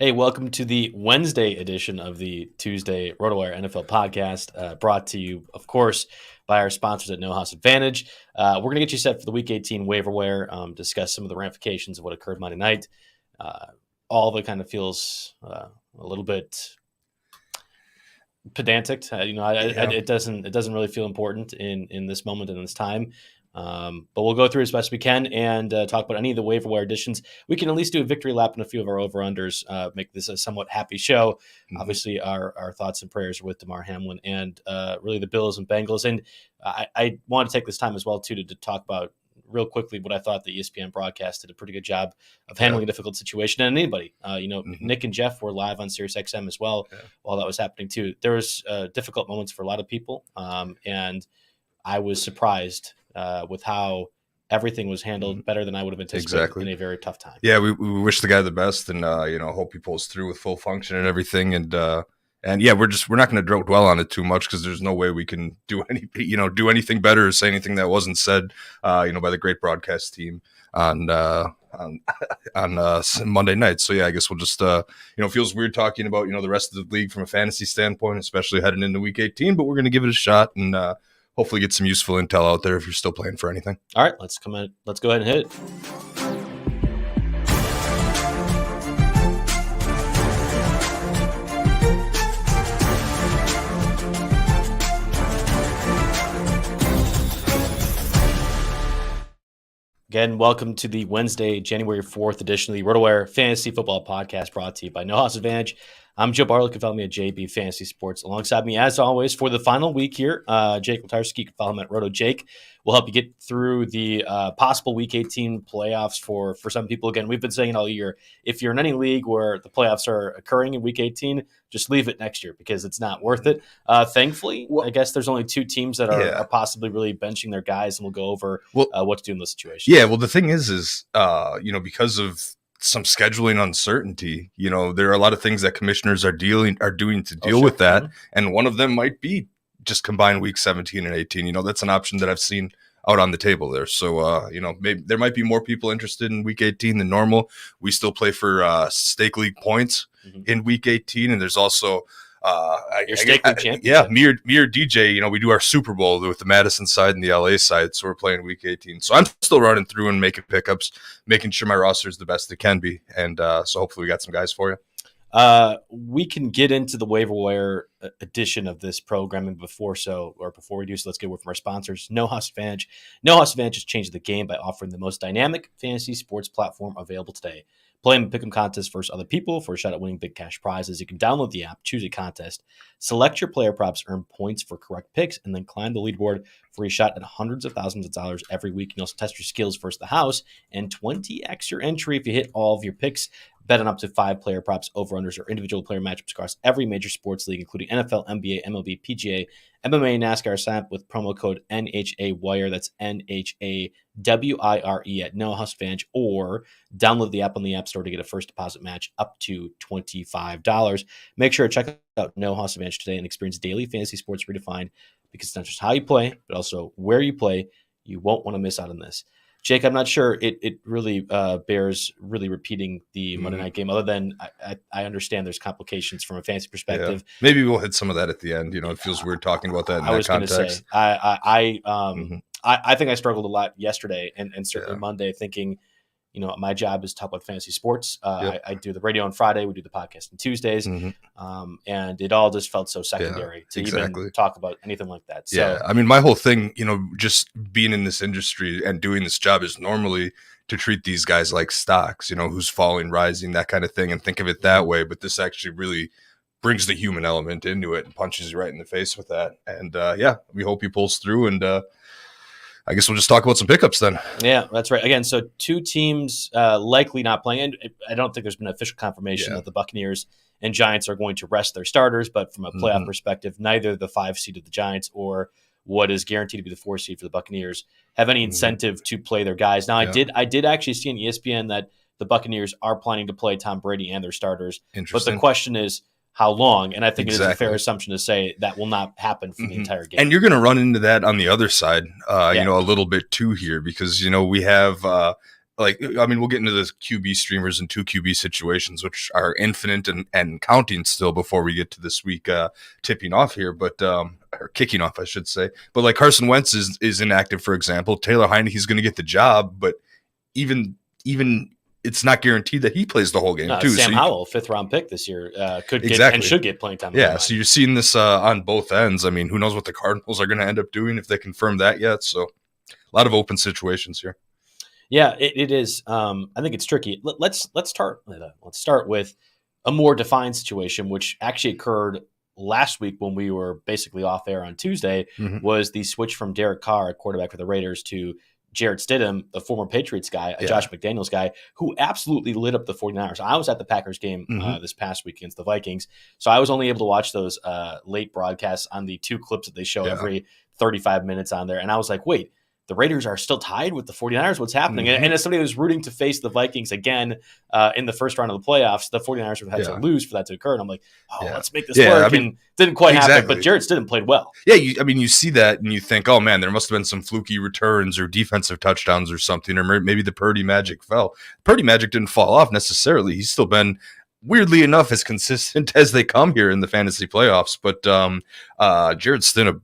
Hey, welcome to the Wednesday edition of the Tuesday RotoWire NFL podcast, brought to you, of course, by our sponsors at No House Advantage. We're going to get you set for the Week 18 waiver wire, discuss some of the ramifications of what occurred Monday night. All of it kind of feels a little bit pedantic. It doesn't really feel important in this moment and this time. But we'll go through as best we can and talk about any of the waiver wire additions. We can at least do a victory lap in a few of our over-unders, make this a somewhat happy show. Mm-hmm. Obviously, our thoughts and prayers are with Damar Hamlin and really the Bills and Bengals. And I want to take this time as well, too, to talk about real quickly what I thought the ESPN broadcast did a pretty good job of handling a difficult situation. And anybody, Nick and Jeff were live on SiriusXM as well while that was happening, too. There was difficult moments for a lot of people, and I was surprised with how everything was handled better than I would have anticipated in a very tough time. Yeah, we wish the guy the best, and hope he pulls through with full function and everything. And yeah, we're not going to dwell on it too much because there's no way we can do anything better or say anything that wasn't said, by the great broadcast team on Monday night. So yeah, I guess we'll just it feels weird talking about the rest of the league from a fantasy standpoint, especially heading into Week 18. But we're going to give it a shot and hopefully get some useful intel out there if you're still playing for anything. All right, let's go ahead and hit it. Again, welcome to the Wednesday, January 4th edition of the RotoWire Fantasy Football Podcast, brought to you by No House Advantage. I'm Joe Bartel. You can follow me at JB Fantasy Sports. Alongside me, as always, for the final week here, Jake Letarski. You can follow him at RotoJake. We'll help you get through the possible Week 18 playoffs for some people. Again, we've been saying it all year. If you're in any league where the playoffs are occurring in Week 18, just leave it next year because it's not worth it. Thankfully, I guess there's only two teams that are possibly really benching their guys, and we'll go over what to do in those situations. Yeah, well, the thing is because of some scheduling uncertainty, there are a lot of things that commissioners are doing to deal with that. And one of them might be just combine week 17 and 18. That's an option that I've seen out on the table there. So, maybe there might be more people interested in week 18 than normal. We still play for stake league points in week 18. And there's also, your stake league championship. Yeah, me or DJ, we do our Super Bowl with the Madison side and the LA side. So we're playing week 18. So I'm still running through and making pickups, making sure my roster is the best it can be. And so hopefully we got some guys for you. We can get into the waiver wire edition of this programming before we do so, let's get a word from our sponsors. No House Advantage. No House Advantage has changed the game by offering the most dynamic fantasy sports platform available today. Play and pick 'em contests versus other people for a shot at winning big cash prizes. You can download the app, choose a contest, select your player props, earn points for correct picks, and then climb the leaderboard for a shot at hundreds of thousands of dollars every week. You can also test your skills versus the house and 20x your entry if you hit all of your picks. Bet on up to 5 player props, over-unders, or individual player matchups across every major sports league, including NFL, NBA, MLB, PGA, MMA, and NASCAR. Sign up with promo code NHAWIRE. That's NHAWIRE at No House Advantage, or download the app on the App Store to get a first deposit match up to $25. Make sure to check out No House Advantage today and experience daily fantasy sports redefined, because it's not just how you play, but also where you play. You won't want to miss out on this. Jake, I'm not sure it really bears really repeating the Monday night game, other than I understand there's complications from a fantasy perspective. Yeah. Maybe we'll hit some of that at the end. It feels weird talking about that in that context. I think I struggled a lot yesterday and certainly Monday, thinking, my job is to talk about fantasy sports. I do the radio on Friday. We do the podcast on Tuesdays. And it all just felt so secondary to even talk about anything like that. So, yeah, I mean, my whole thing, just being in this industry and doing this job is normally to treat these guys like stocks, who's falling, rising, that kind of thing, and think of it that way. But this actually really brings the human element into it and punches you right in the face with that. And we hope he pulls through, and I guess we'll just talk about some pickups then. Yeah, that's right. Again, so two teams likely not playing. And I don't think there's been official confirmation that the Buccaneers and Giants are going to rest their starters, but from a playoff perspective, neither the 5 seed of the Giants or what is guaranteed to be the 4 seed for the Buccaneers have any incentive to play their guys. Now, I did actually see on ESPN that the Buccaneers are planning to play Tom Brady and their starters. But the question is, how long? And I think it is a fair assumption to say that will not happen for the entire game. And you're going to run into that on the other side, a little bit too here, because, we have like, I mean, we'll get into the QB streamers and 2 QB situations, which are infinite and counting still before we get to this week tipping off here, but or kicking off, I should say. But like Carson Wentz is inactive, for example. Taylor Heineke's going to get the job, but even it's not guaranteed that he plays the whole game too. Sam Howell, 5th round pick this year, could get and should get playing time. Yeah, so you're seeing this on both ends. I mean, who knows what the Cardinals are going to end up doing if they confirm that yet? So a lot of open situations here. Yeah, it is. I think it's tricky. Let's start with a more defined situation, which actually occurred last week when we were basically off air on Tuesday. Was the switch from Derek Carr, a quarterback for the Raiders, to Jarrett Stidham, the former Patriots guy, a Josh McDaniels guy, who absolutely lit up the 49ers. I was at the Packers game this past week against the Vikings, so I was only able to watch those late broadcasts on the 2 clips that they show every 35 minutes on there, and I was like, wait, the Raiders are still tied with the 49ers. What's happening? And as somebody who's rooting to face the Vikings again in the first round of the playoffs, the 49ers would have had to lose for that to occur. And I'm like, let's make this work. I mean, and didn't quite happen, but Jarrett Stidham played well. Yeah, you see that and you think, oh, man, there must have been some fluky returns or defensive touchdowns or something, or maybe the Purdy magic fell. Purdy magic didn't fall off necessarily. He's still been, weirdly enough, as consistent as they come here in the fantasy playoffs. But Jarrett Stidham,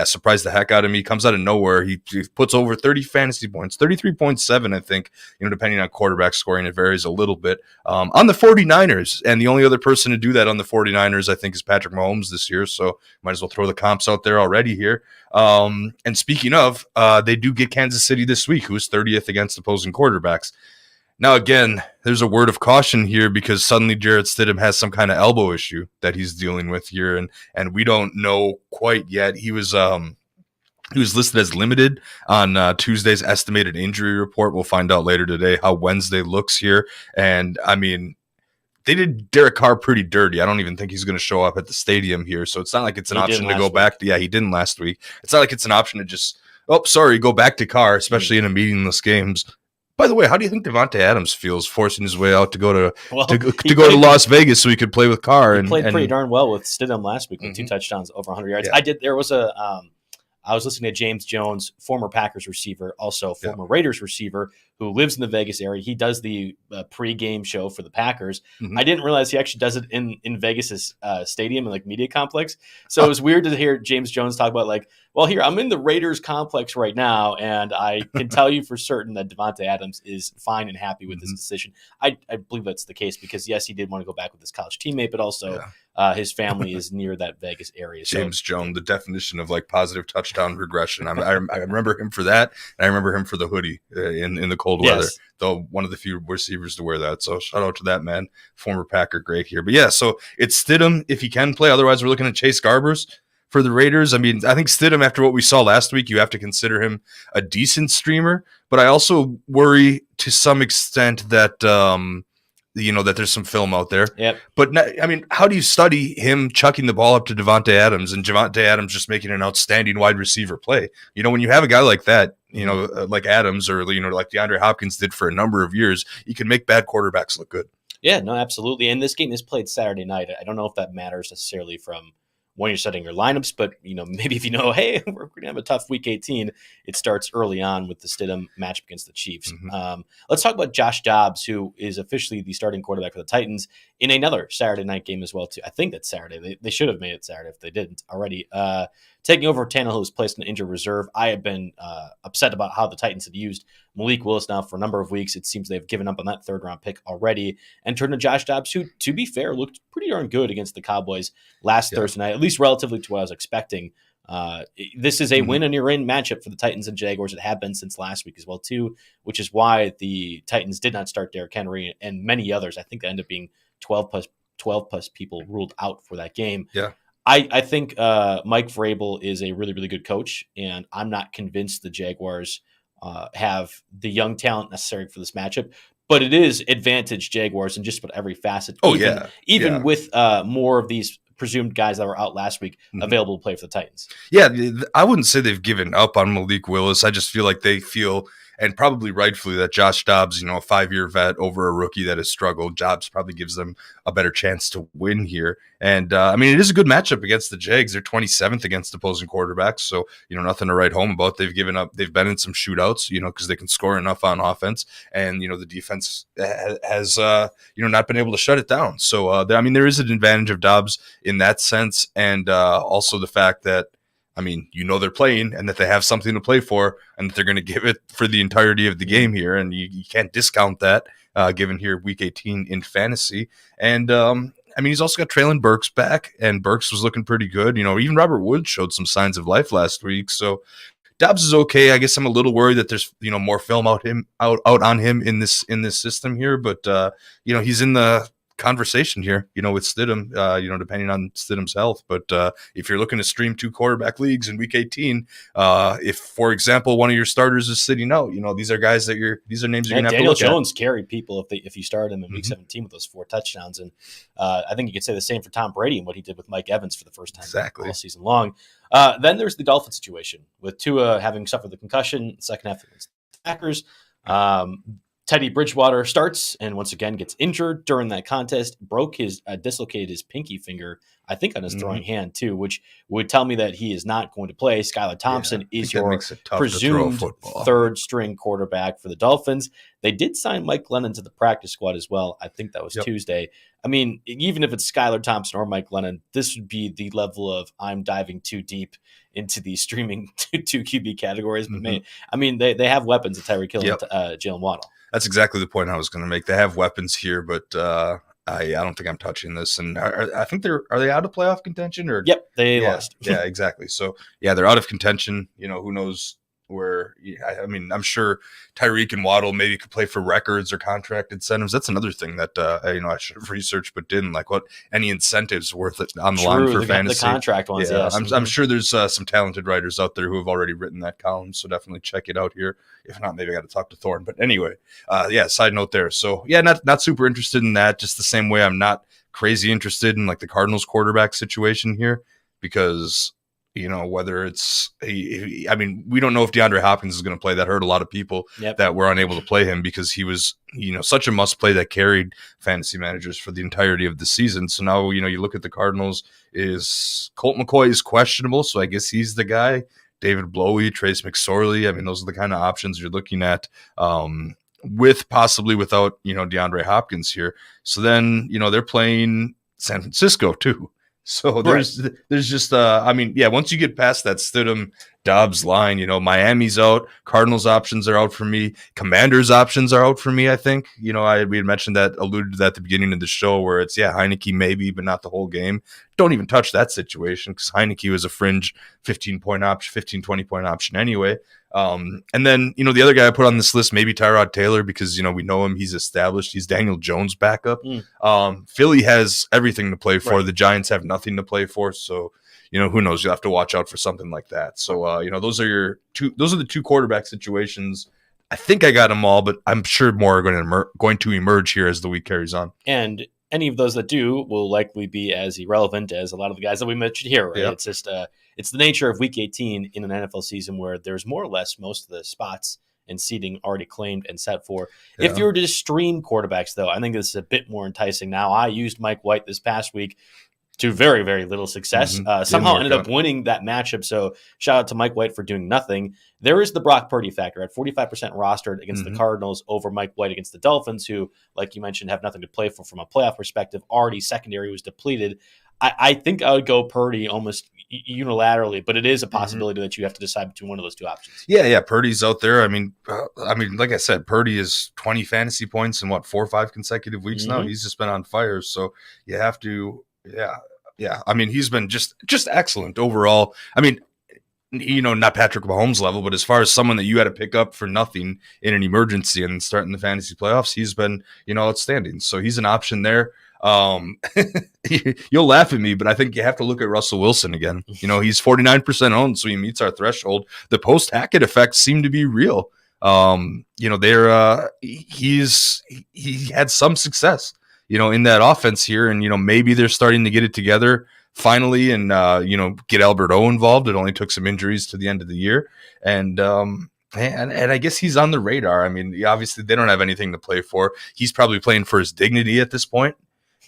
surprised the heck out of me. He comes out of nowhere. He puts over 30 fantasy points, 33.7, I think, depending on quarterback scoring. It varies a little bit. On the 49ers, and the only other person to do that on the 49ers, I think, is Patrick Mahomes this year. So might as well throw the comps out there already here. And speaking of, they do get Kansas City this week, who's 30th against opposing quarterbacks. Now, again, there's a word of caution here because suddenly Jarrett Stidham has some kind of elbow issue that he's dealing with here, and we don't know quite yet. He was listed as limited on Tuesday's estimated injury report. We'll find out later today how Wednesday looks here. And, I mean, they did Derek Carr pretty dirty. I don't even think he's going to show up at the stadium here, so it's not like it's an option to go back. Yeah, he didn't last week. It's not like it's an option to just, go back to Carr, especially in a meaningless games. By the way, how do you think Davante Adams feels forcing his way out to go to Las Vegas so he could play with Carr? He played pretty darn well with Stidham last week with 2 touchdowns over 100 yards. Yeah. There was I was listening to James Jones, former Packers receiver, also former Raiders receiver, who lives in the Vegas area. He does the pre-game show for the Packers. I didn't realize he actually does it in Vegas's stadium and media complex. So it was weird to hear James Jones talk about here, I'm in the Raiders complex right now, and I can tell you for certain that Davante Adams is fine and happy with this decision. I believe that's the case because, yes, he did want to go back with his college teammate, but also his family is near that Vegas area. James Jones, the definition of positive touchdown regression. I remember him for that, and I remember him for the hoodie in the cold weather, though one of the few receivers to wear that. So shout out to that man, former Packer great here. But yeah, so it's Stidham if he can play. Otherwise, we're looking at Chase Garbers for the Raiders. I mean, I think Stidham, after what we saw last week, you have to consider him a decent streamer. But I also worry to some extent that that there's some film out there. Yep. But I mean, how do you study him chucking the ball up to Davante Adams and Davante Adams just making an outstanding wide receiver play? When you have a guy like that, like Adams or like DeAndre Hopkins did for a number of years, you can make bad quarterbacks look good. Yeah, no, absolutely. And this game is played Saturday night. I don't know if that matters necessarily from when you're setting your lineups, but maybe if hey, we're going to have a tough week 18, it starts early on with the Stidham matchup against the Chiefs. Let's talk about Josh Dobbs, who is officially the starting quarterback for the Titans in another Saturday night game as well, too. I think that's Saturday. They should have made it Saturday if they didn't already. Taking over Tannehill, who's placed in injured reserve. I have been upset about how the Titans have used Malik Willis now for a number of weeks. It seems they've given up on that 3rd-round pick already and turned to Josh Dobbs, who, to be fair, looked pretty darn good against the Cowboys last Thursday night, at least relatively to what I was expecting. This is a win-and-you're-in matchup for the Titans and Jaguars. It had been since last week as well, too, which is why the Titans did not start Derrick Henry and many others. I think they ended up being 12-plus people ruled out for that game. Yeah. I think Mike Vrabel is a really, really good coach, and I'm not convinced the Jaguars have the young talent necessary for this matchup. But it is advantage Jaguars in just about every facet. Even with more of these presumed guys that were out last week available to play for the Titans. Yeah, I wouldn't say they've given up on Malik Willis. I just feel like they feel and probably rightfully that Josh Dobbs, a 5-year vet over a rookie that has struggled. Dobbs probably gives them a better chance to win here. And it is a good matchup against the Jags. They're 27th against opposing quarterbacks, so nothing to write home about. They've given up. They've been in some shootouts, because they can score enough on offense, and the defense has not been able to shut it down. So there is an advantage of Dobbs in that sense, and also the fact that they're playing and that they have something to play for and that they're going to give it for the entirety of the game here. And you can't discount that given here week 18 in fantasy. And, he's also got Traylon Burks back, and Burks was looking pretty good. Even Robert Woods showed some signs of life last week. So Dobbs is okay. I guess I'm a little worried that there's, more film out on him in this system here, but he's in the conversation here, with Stidham, depending on Stidham's health. But if you're looking to stream 2 quarterback leagues in week 18, if, for example, one of your starters is sitting out, these are guys these are names you're going to have to look at. Daniel Jones carried people if you start him in week 17 with those 4 touchdowns. And I think you could say the same for Tom Brady and what he did with Mike Evans for the first time all season long. Then there's the Dolphins situation with Tua having suffered the concussion, second half against the Packers. Teddy Bridgewater starts and once again gets injured during that contest, dislocated his pinky finger, I think on his throwing hand too, which would tell me that he is not going to play. Skylar Thompson is your presumed third string quarterback for the Dolphins. They did sign Mike Glennon to the practice squad as well. I think that was Tuesday. Even if it's Skylar Thompson or Mike Glennon, this would be the level of I'm diving too deep into the streaming 2 QB categories. But they have weapons at Tyreek Hill and Jalen Waddle. That's exactly the point I was going to make. They have weapons here, but I don't think I'm touching this. And I think are they out of playoff contention? Or they lost. Yeah, exactly. So they're out of contention. Who knows where? I'm sure Tyreek and Waddle maybe could play for records or contract incentives. That's another thing that I should have researched but didn't. Like any incentives worth it on the line for fantasy. The contract ones. Yeah, I'm sure there's some talented writers out there who have already written that column. So definitely check it out here. If not, maybe I got to talk to Thorne. But anyway, side note there. So not super interested in that. Just the same way I'm not crazy interested in like the Cardinals quarterback situation here, because whether it's we don't know if DeAndre Hopkins is going to play. That hurt a lot of people that were unable to play him because he was such a must play that carried fantasy managers for the entirety of the season. So now you look at the Cardinals, is Colt McCoy is questionable, so I guess he's the guy. David Blowy, Trace McSorley. Those are the kind of options you're looking at, with possibly without DeAndre Hopkins here. So then they're playing San Francisco too. So there's just once you get past that Stidham Dobbs line, Miami's out, Cardinals options are out for me, Commanders options are out for me. I think we had mentioned that, alluded to that at the beginning of the show, where it's Heineke maybe, but not the whole game. Don't even touch that situation because Heineke was a fringe 15 to 20 point option anyway. And then the other guy I put on this list, maybe Tyrod Taylor, because we know him, he's established, he's Daniel Jones' backup. Philly has everything to play for. The Giants have nothing to play for, so who knows? You'll have to watch out for something like that. So those are the 2 quarterback situations. I think I got them all, but I'm sure more are going to emerge here as the week carries on. And any of those that do will likely be as irrelevant as a lot of the guys that we mentioned here. Right? It's just it's the nature of week 18 in an NFL season where there's more or less most of the spots and seating already claimed and set for. If you were to just stream quarterbacks, though, I think this is a bit more enticing. Now, I used Mike White this past week to very, very little success. Somehow ended up winning that matchup. So shout out to Mike White for doing nothing. There is the Brock Purdy factor at 45% rostered against the Cardinals over Mike White against the Dolphins, who, like you mentioned, have nothing to play for from a playoff perspective. Already secondary was depleted. I think I would go Purdy almost unilaterally, but it is a possibility that you have to decide between one of those 2 options. Yeah, Purdy's out there. Like I said, Purdy is 20 fantasy points in 4 or 5 consecutive weeks now. He's just been on fire, so you have to. Yeah. He's been just excellent overall. Not Patrick Mahomes level, but as far as someone that you had to pick up for nothing in an emergency and start in the fantasy playoffs, he's been outstanding. So he's an option there. You'll laugh at me, but I think you have to look at Russell Wilson again. He's 49% owned, so he meets our threshold. The post Hackett effects seem to be real. He had some success, in that offense here, and maybe they're starting to get it together finally, and get Albert O involved. It only took some injuries to the end of the year, and And I guess he's on the radar. I mean, obviously they don't have anything to play for. He's probably playing for his dignity at this point.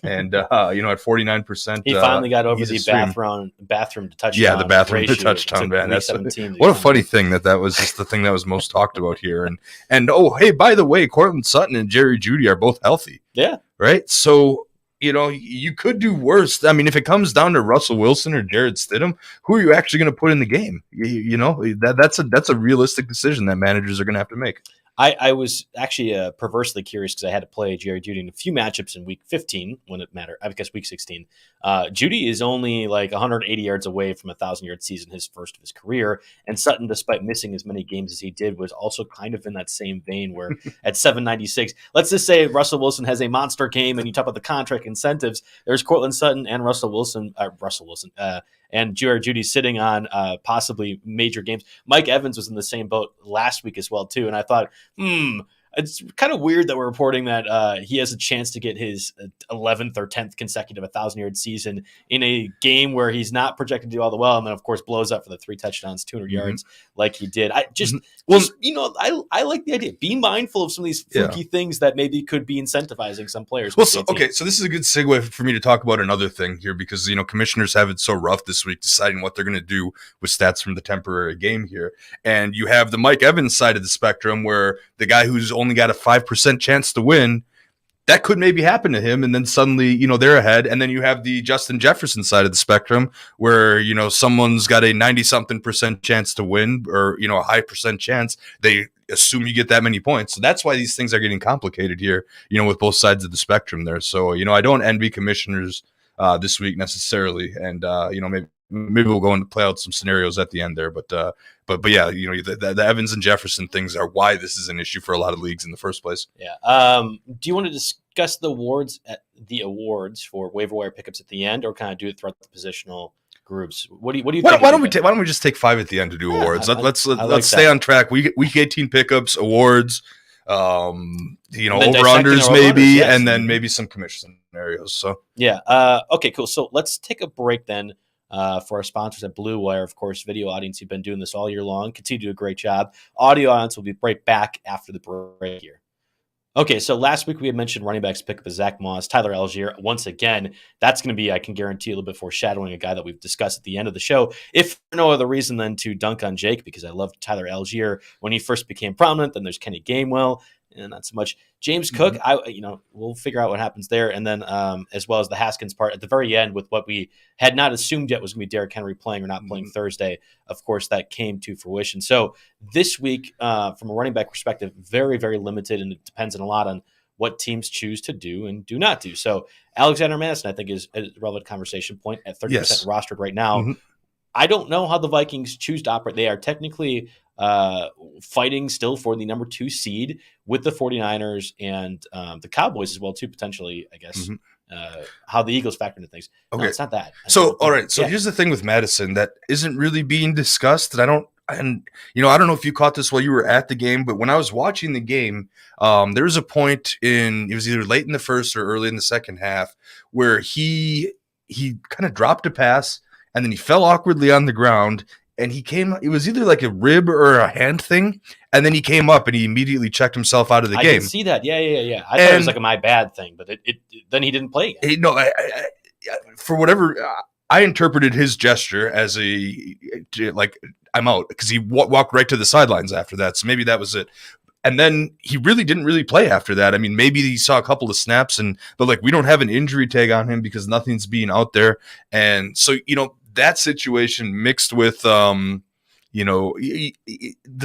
And at 49%, he finally got over the bathroom to touchdown. Yeah, the bathroom to touchdown, man. That's what a funny thing that was just the thing that was most talked about here. And oh, hey, by the way, Cortland Sutton and Jerry Jeudy are both healthy. Yeah, right. So you could do worse. I mean, if it comes down to Russell Wilson or Jared Stidham, who are you actually going to put in the game? That's a realistic decision that managers are going to have to make. I was actually perversely curious because I had to play Jerry Jeudy in a few matchups in week 15 when it mattered. I guess week 16. Jeudy is only like 180 yards away from a 1,000-yard season, his first of his career. And Sutton, despite missing as many games as he did, was also kind of in that same vein where at 796, let's just say Russell Wilson has a monster game and you talk about the contract incentives. There's Cortland Sutton and Russell Wilson, and Jerry Jeudy sitting on possibly major games. Mike Evans was in the same boat last week as well, too. And I thought, it's kind of weird that we're reporting that he has a chance to get his 11th or 10th consecutive 1,000-yard season in a game where he's not projected to do all the well, and then, of course, blows up for the 3 touchdowns, 200 yards like he did. I like the idea. Be mindful of some of these fluky things that maybe could be incentivizing some players. Well, so this is a good segue for me to talk about another thing here because, commissioners have it so rough this week deciding what they're going to do with stats from the temporary game here. And you have the Mike Evans side of the spectrum where the guy who's only got a 5% chance to win, that could maybe happen to him. And then suddenly, they're ahead. And then you have the Justin Jefferson side of the spectrum where, someone's got a 90-something% chance to win or, a high percent chance. They assume you get that many points. So that's why these things are getting complicated here, with both sides of the spectrum there. So, I don't envy commissioners this week necessarily. And, maybe we'll go and play out some scenarios at the end there. But yeah, the Evans and Jefferson things are why this is an issue for a lot of leagues in the first place. Yeah. Do you want to discuss the awards for waiver wire pickups at the end, or kind of do it throughout the positional groups? What do you think? Why don't we just take 5 at the end to do awards? Let's stay on track. Week 18 pickups, awards, over unders maybe, and then maybe some commission scenarios. So yeah. Okay. Cool. So let's take a break then. For our sponsors at Blue Wire, of course, video audience, you've been doing this all year long. Continue to do a great job. Audio audience will be right back after the break here. Okay, so last week we had mentioned running backs pickup of Zach Moss, Tyler Algier. Once again, that's going to be, I can guarantee, a little bit foreshadowing a guy that we've discussed at the end of the show. If for no other reason than to dunk on Jake, because I loved Tyler Algier when he first became prominent. Then there's Kenny Gainwell. And not so much James Cook. We'll figure out what happens there. And then as well as the Haskins part at the very end with what we had not assumed yet was going to be Derrick Henry playing or not playing Thursday. Of course, that came to fruition. So this week, from a running back perspective, very, very limited. And it depends a lot on what teams choose to do and do not do. So Alexander Madison, I think, is a relevant conversation point at 30% rostered right now. I don't know how the Vikings choose to operate. They are technically fighting still for the number 2 seed with the 49ers and the Cowboys as well, too, potentially, I guess, how the Eagles factor into things. Okay. No, it's not that. All right. So here's the thing with Madison that isn't really being discussed. I don't know if you caught this while you were at the game, but when I was watching the game, there was a point it was either late in the first or early in the second half where he kind of dropped a pass and then he fell awkwardly on the ground. And it was either like a rib or a hand thing. And then he came up and he immediately checked himself out of the game. I can see that. Yeah. I thought it was like a my bad thing, but then he didn't play again. For whatever, I interpreted his gesture as I'm out because he walked right to the sidelines after that. So maybe that was it. And then he didn't really play after that. I mean, maybe he saw a couple of snaps but we don't have an injury tag on him because nothing's being out there. And so, that situation mixed with, the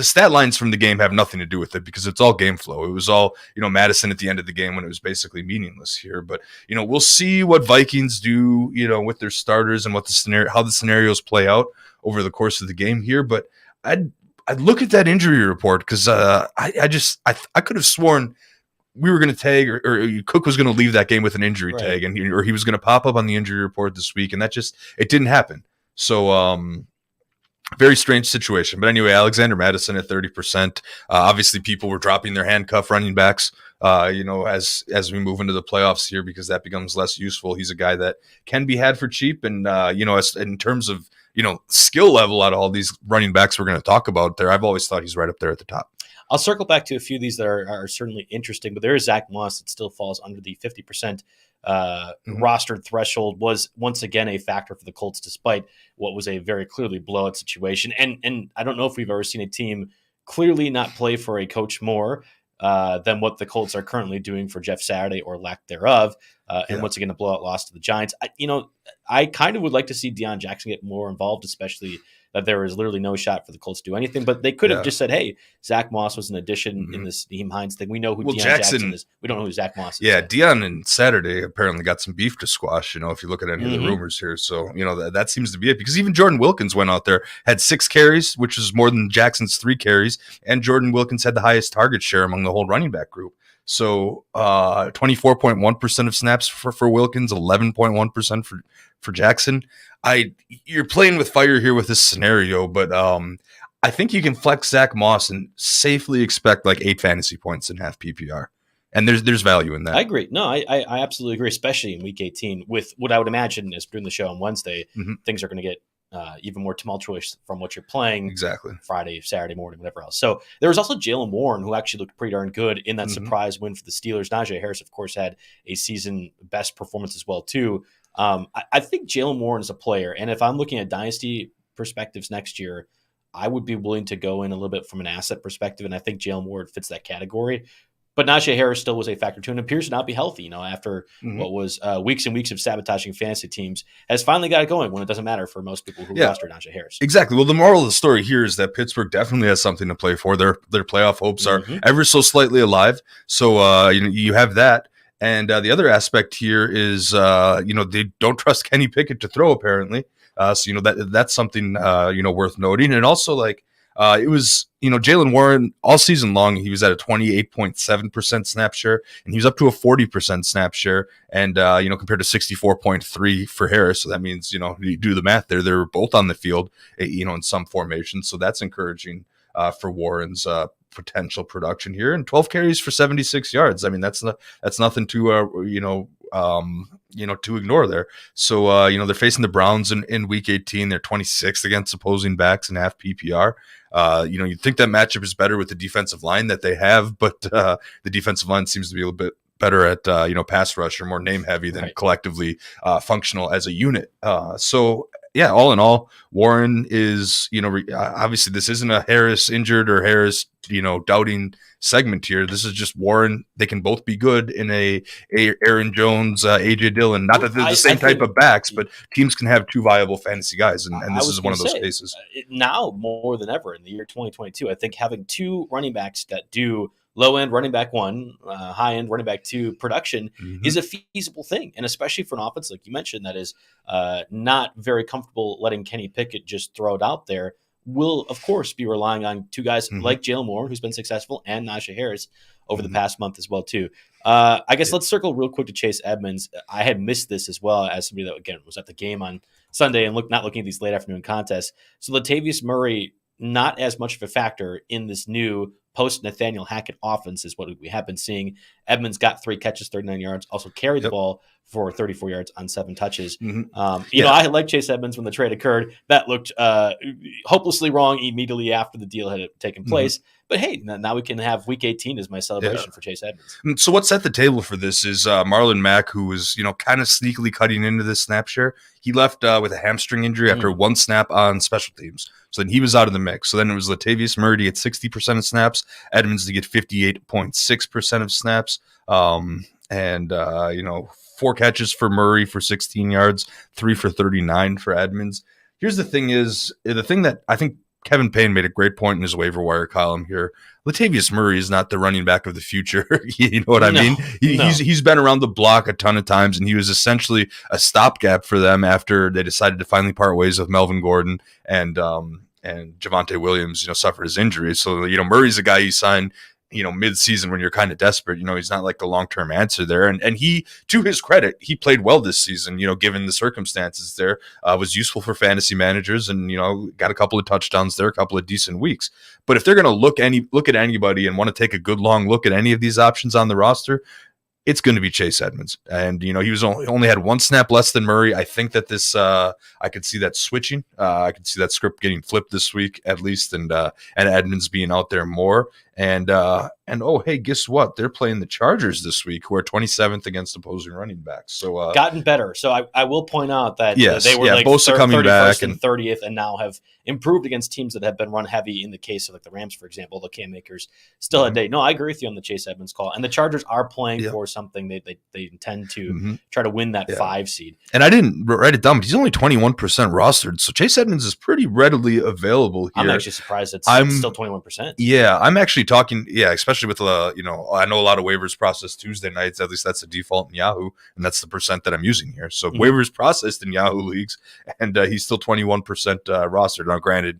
stat lines from the game have nothing to do with it because it's all game flow. It was all, Madison at the end of the game when it was basically meaningless here. But, we'll see what Vikings do, with their starters and what how the scenarios play out over the course of the game here. But I'd look at that injury report because I could have sworn we were going to tag or Cook was going to leave that game with an injury tag or he was going to pop up on the injury report this week. And it didn't happen. So, very strange situation. But anyway, Alexander Madison at 30%. Obviously people were dropping their handcuff running backs, as we move into the playoffs here, because that becomes less useful. He's a guy that can be had for cheap. And, as in terms of skill level out of all these running backs we're going to talk about there, I've always thought he's right up there at the top. I'll circle back to a few of these that are certainly interesting, but there is Zach Moss that still falls under the 50% rostered threshold, was once again a factor for the Colts despite what was a very clearly blowout situation. And I don't know if we've ever seen a team clearly not play for a coach more than what the Colts are currently doing for Jeff Saturday or lack thereof. And once again, a blowout loss to the Giants. I kind of would like to see Deion Jackson get more involved, especially that there is literally no shot for the Colts to do anything. But they could have just said, hey, Zach Moss was an addition in this Naheem Hines thing. We know who Deion Jackson is. We don't know who Zach Moss is. Yeah, Deion and Saturday apparently got some beef to squash, if you look at any of the rumors here. So, that seems to be it. Because even Jordan Wilkins went out there, had 6 carries, which is more than Jackson's 3 carries. And Jordan Wilkins had the highest target share among the whole running back group. So 24.1% of snaps for Wilkins, 11.1% for Jackson. You're playing with fire here with this scenario, but I think you can flex Zach Moss and safely expect like 8 fantasy points in half PPR. And there's value in that. I agree. No, I absolutely agree, especially in week 18 with what I would imagine is doing the show on Wednesday, things are going to get even more tumultuous from what you're playing Friday, Saturday morning, whatever else. So there was also Jaylen Warren, who actually looked pretty darn good in that surprise win for the Steelers. Najee Harris, of course, had a season best performance as well, too. I think Jaylen Warren is a player, and if I'm looking at dynasty perspectives next year, I would be willing to go in a little bit from an asset perspective, and I think Jaylen Warren fits that category. But Najee Harris still was a factor too, and appears to not be healthy. After what was weeks and weeks of sabotaging fantasy teams, has finally got it going when it doesn't matter for most people who roster Najee Harris. Exactly. Well, the moral of the story here is that Pittsburgh definitely has something to play for. Their playoff hopes are ever so slightly alive. So you have that. And the other aspect here is they don't trust Kenny Pickett to throw apparently. So that's something worth noting. And also it was, Jaylen Warren all season long, he was at a 28.7% snap share, and he was up to a 40% snap share, and, compared to 64.3 for Harris. So that means, you do the math there, they're both on the field, in some formation. So that's encouraging for Warren's potential production here, and 12 carries for 76 yards. I mean, that's nothing to, to ignore there. So, they're facing the Browns in week 18. They're 26th against opposing backs in half PPR. You'd think that matchup is better with the defensive line that they have, but the defensive line seems to be a little bit better at, pass rush or more name heavy than collectively functional as a unit. So yeah, all in all, Warren is, obviously this isn't a Harris injured or Harris, doubting segment here. This is just Warren. They can both be good in a Aaron Jones, AJ Dillon. Not that they're the same type of backs, but teams can have 2 viable fantasy guys, and this is one of those cases. Now more than ever in the year 2022, I think having 2 running backs that do low-end running back 1, high-end running back 2 production is a feasible thing. And especially for an offense, like you mentioned, that is not very comfortable letting Kenny Pickett just throw it out there, will, of course, be relying on 2 guys like Jaylen Warren, who's been successful, and Najee Harris over the past month as well, too. I guess let's circle real quick to Chase Edmonds. I had missed this as well as somebody that, again, was at the game on Sunday and not looking at these late afternoon contests. So Latavius Murray, not as much of a factor in this new post-Nathaniel Hackett offense is what we have been seeing. Edmonds got 3 catches, 39 yards, also carried the ball for 34 yards on 7 touches. I like Chase Edmonds when the trade occurred. That looked hopelessly wrong immediately after the deal had taken place. But hey, now we can have week 18 as my celebration for Chase Edmonds. So what set the table for this is Marlon Mack, who was, kind of sneakily cutting into this snap share. He left with a hamstring injury after 1 snap on special teams. So then he was out of the mix. So then it was Latavius Murray to get 60% of snaps, Edmonds to get 58.6% of snaps. 4 catches for Murray for 16 yards, 3 for 39 for Edmonds. Here's the thing that I think Kevin Payne made a great point in his waiver wire column here. Latavius Murray is not the running back of the future. You know what I mean? He's been around the block a ton of times, and he was essentially a stopgap for them after they decided to finally part ways with Melvin Gordon and Javonte Williams, suffered his injury. So, Murray's a guy you sign, mid-season when you're kind of desperate. He's not like the long-term answer there. And he, to his credit, he played well this season, given the circumstances there, was useful for fantasy managers and, got a couple of touchdowns there, a couple of decent weeks. But if they're going to look at anybody and want to take a good long look at any of these options on the roster, it's going to be Chase Edmonds. And, he was only had one snap less than Murray. I think that this, I could see that switching. I could see that script getting flipped this week at least, and Edmonds being out there more. And oh, hey, guess what? They're playing the Chargers this week, who are 27th against opposing running backs. So gotten better. So I will point out that they were like Bosa coming 31st back and 30th, and now have improved against teams that have been run heavy. In the case of like the Rams, for example, the Cam Akers still had day. No, I agree with you on the Chase Edmonds call. And the Chargers are playing for something. They intend to try to win that 5 seed. And I didn't write it down, but he's only 21% rostered. So Chase Edmonds is pretty readily available here. I'm actually surprised it's still 21%. Yeah, I'm actually talking. Yeah, especially with I know a lot of waivers processed Tuesday nights. At least that's the default in Yahoo, and that's the percent that I'm using here. So waivers processed in Yahoo leagues, and he's still 21% rostered. Now, granted,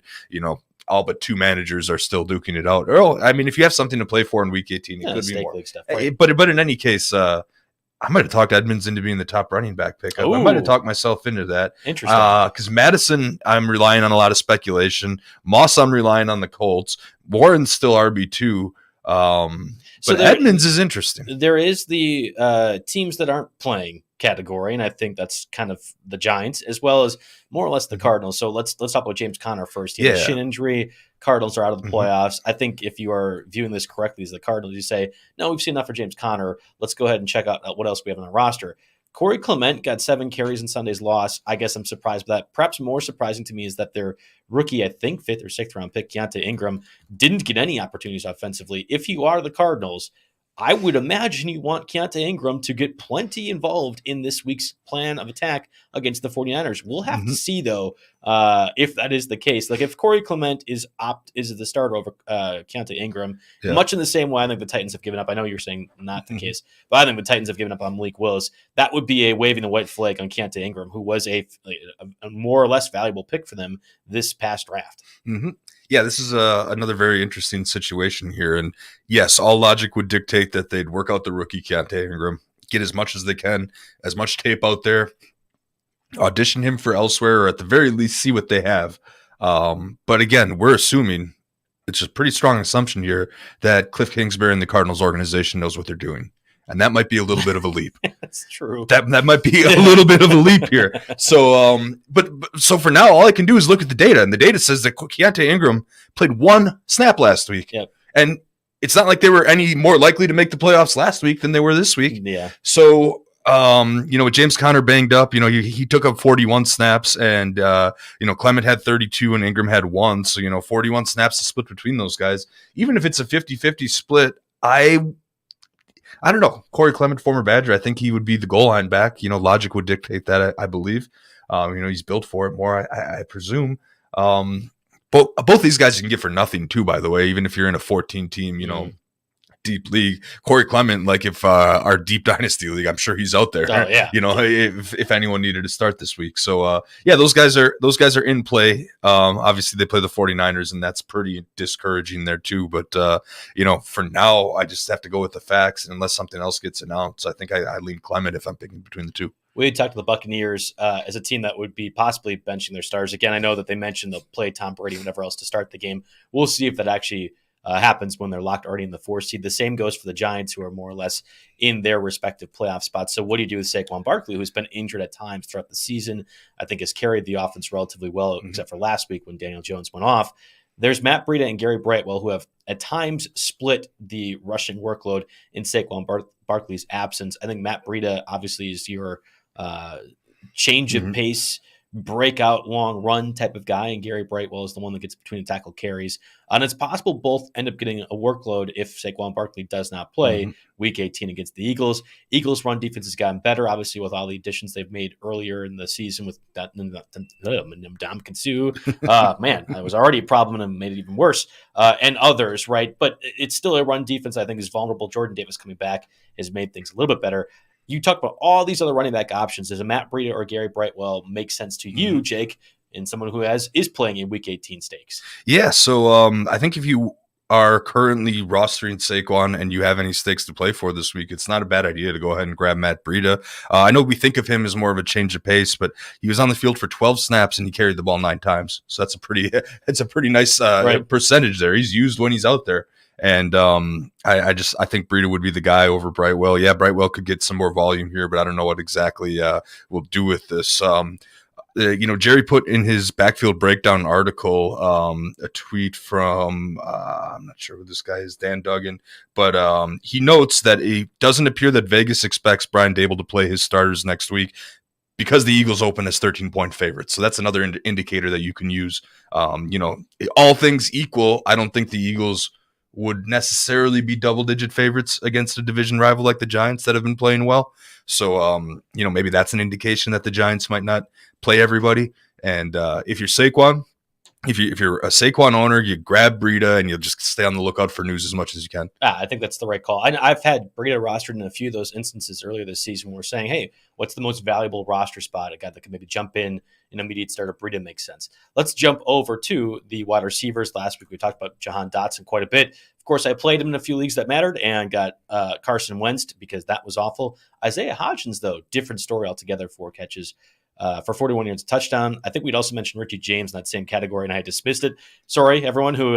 all but 2 managers are still duking it out. I mean, if you have something to play for in Week 18, it could be more. Stuff, right? But in any case, I might have talked Edmonds into being the top running back pick. I might have talked myself into that. Interesting. Because Madison, I'm relying on a lot of speculation. Moss, I'm relying on the Colts. Warren's still RB2. But Edmonds is interesting. There is the teams that aren't playing category, and I think that's kind of the Giants as well as more or less the Cardinals. So let's talk about James Conner first. He had a shin injury. Cardinals are out of the playoffs. I think if you are viewing this correctly as the Cardinals, you say, no, we've seen enough for James Conner. Let's go ahead and check out what else we have on our roster. Corey Clement got 7 carries in Sunday's loss. I guess I'm surprised by that. Perhaps more surprising to me is that their rookie, I think 5th or 6th round pick, Keontae Ingram, didn't get any opportunities offensively. If you are the Cardinals, I would imagine you want Keontae Ingram to get plenty involved in this week's plan of attack against the 49ers. We'll have to see, though, if that is the case. Like, if Corey Clement is the starter over Keontae Ingram, much in the same way I think the Titans have given up. I know you're saying not the case, but I think the Titans have given up on Malik Willis. That would be a waving the white flag on Keontae Ingram, who was a more or less valuable pick for them this past draft. Yeah, this is another very interesting situation here. And yes, all logic would dictate that they'd work out the rookie Keontae Ingram, get as much as they can, as much tape out there, audition him for elsewhere, or at the very least see what they have. But again, we're assuming, it's a pretty strong assumption here, that Cliff Kingsbury and the Cardinals organization knows what they're doing. And that might be a little bit of a leap. That's true. That might be a little bit of a leap here. So, but so for now, all I can do is look at the data, and the data says that Keontae Ingram played 1 snap last week. Yep. And it's not like they were any more likely to make the playoffs last week than they were this week. Yeah. So, with James Conner banged up, he took up 41 snaps, and Clement had 32 and Ingram had 1. So, 41 snaps to split between those guys. Even if it's a 50-50 split, I don't know. Corey Clement, former Badger, I think he would be the goal line back. Logic would dictate that, I believe. He's built for it more, I presume. Both these guys you can get for nothing too, by the way, even if you're in a 14-team, deep league. Corey Clement, like if our deep dynasty league, I'm sure he's out there. Oh, yeah. If anyone needed to start this week. So those guys are in play. Obviously they play the 49ers, and that's pretty discouraging there too. But for now, I just have to go with the facts, and unless something else gets announced, I think I lean Clement if I'm picking between the two. We talked to the Buccaneers as a team that would be possibly benching their stars. Again, I know that they mentioned they'll play Tom Brady, whatever else, to start the game. We'll see if that actually happens when they're locked already in the 4th seed. The same goes for the Giants, who are more or less in their respective playoff spots. So what do you do with Saquon Barkley, who's been injured at times throughout the season? I think has carried the offense relatively well, except for last week when Daniel Jones went off. There's Matt Breida and Gary Brightwell, who have at times split the rushing workload in Saquon Barkley's absence. I think Matt Breida obviously is your change of pace, breakout long run type of guy, and Gary Brightwell is the one that gets between the tackle carries. And it's possible both end up getting a workload if Saquon Barkley does not play Week 18 against the Eagles. Eagles' run defense has gotten better, obviously, with all the additions they've made earlier in the season with Ndamukong Suh. Man, that was already a problem and made it even worse. And others, right? But it's still a run defense I think is vulnerable. Jordan Davis coming back has made things a little bit better. You talk about all these other running back options. Does a Matt Breida or Gary Brightwell make sense to you, Jake, and someone who is playing in Week 18 stakes? Yeah, so I think if you are currently rostering Saquon and you have any stakes to play for this week, it's not a bad idea to go ahead and grab Matt Breida. I know we think of him as more of a change of pace, but he was on the field for 12 snaps and he carried the ball 9 times. So that's a pretty nice percentage there. He's used when he's out there. And I think Breida would be the guy over Brightwell. Yeah, Brightwell could get some more volume here, but I don't know what exactly we'll do with this. Jerry put in his backfield breakdown article a tweet from I'm not sure who this guy is, Dan Duggan, but he notes that it doesn't appear that Vegas expects Brian Dable to play his starters next week because the Eagles open as 13-point favorites. So that's another indicator that you can use. All things equal, I don't think the Eagles would necessarily be double-digit favorites against a division rival like the Giants that have been playing well. So, maybe that's an indication that the Giants might not play everybody. And if you're Saquon, if you're a Saquon owner, you grab Breida and you'll just stay on the lookout for news as much as you can. I think that's the right call. I've had Breida rostered in a few of those instances earlier this season where we're saying, hey, what's the most valuable roster spot? A guy that can maybe jump in an immediate starter. Breida makes sense. Let's jump over to the wide receivers. Last week we talked about Jahan Dotson quite a bit. Of course, I played him in a few leagues that mattered and got Carson Wentz because that was awful. Isaiah Hodgins, though, different story altogether. 4 catches for 41 yards, a touchdown. I think we'd also mentioned Richie James in that same category, and I dismissed it. Sorry, everyone who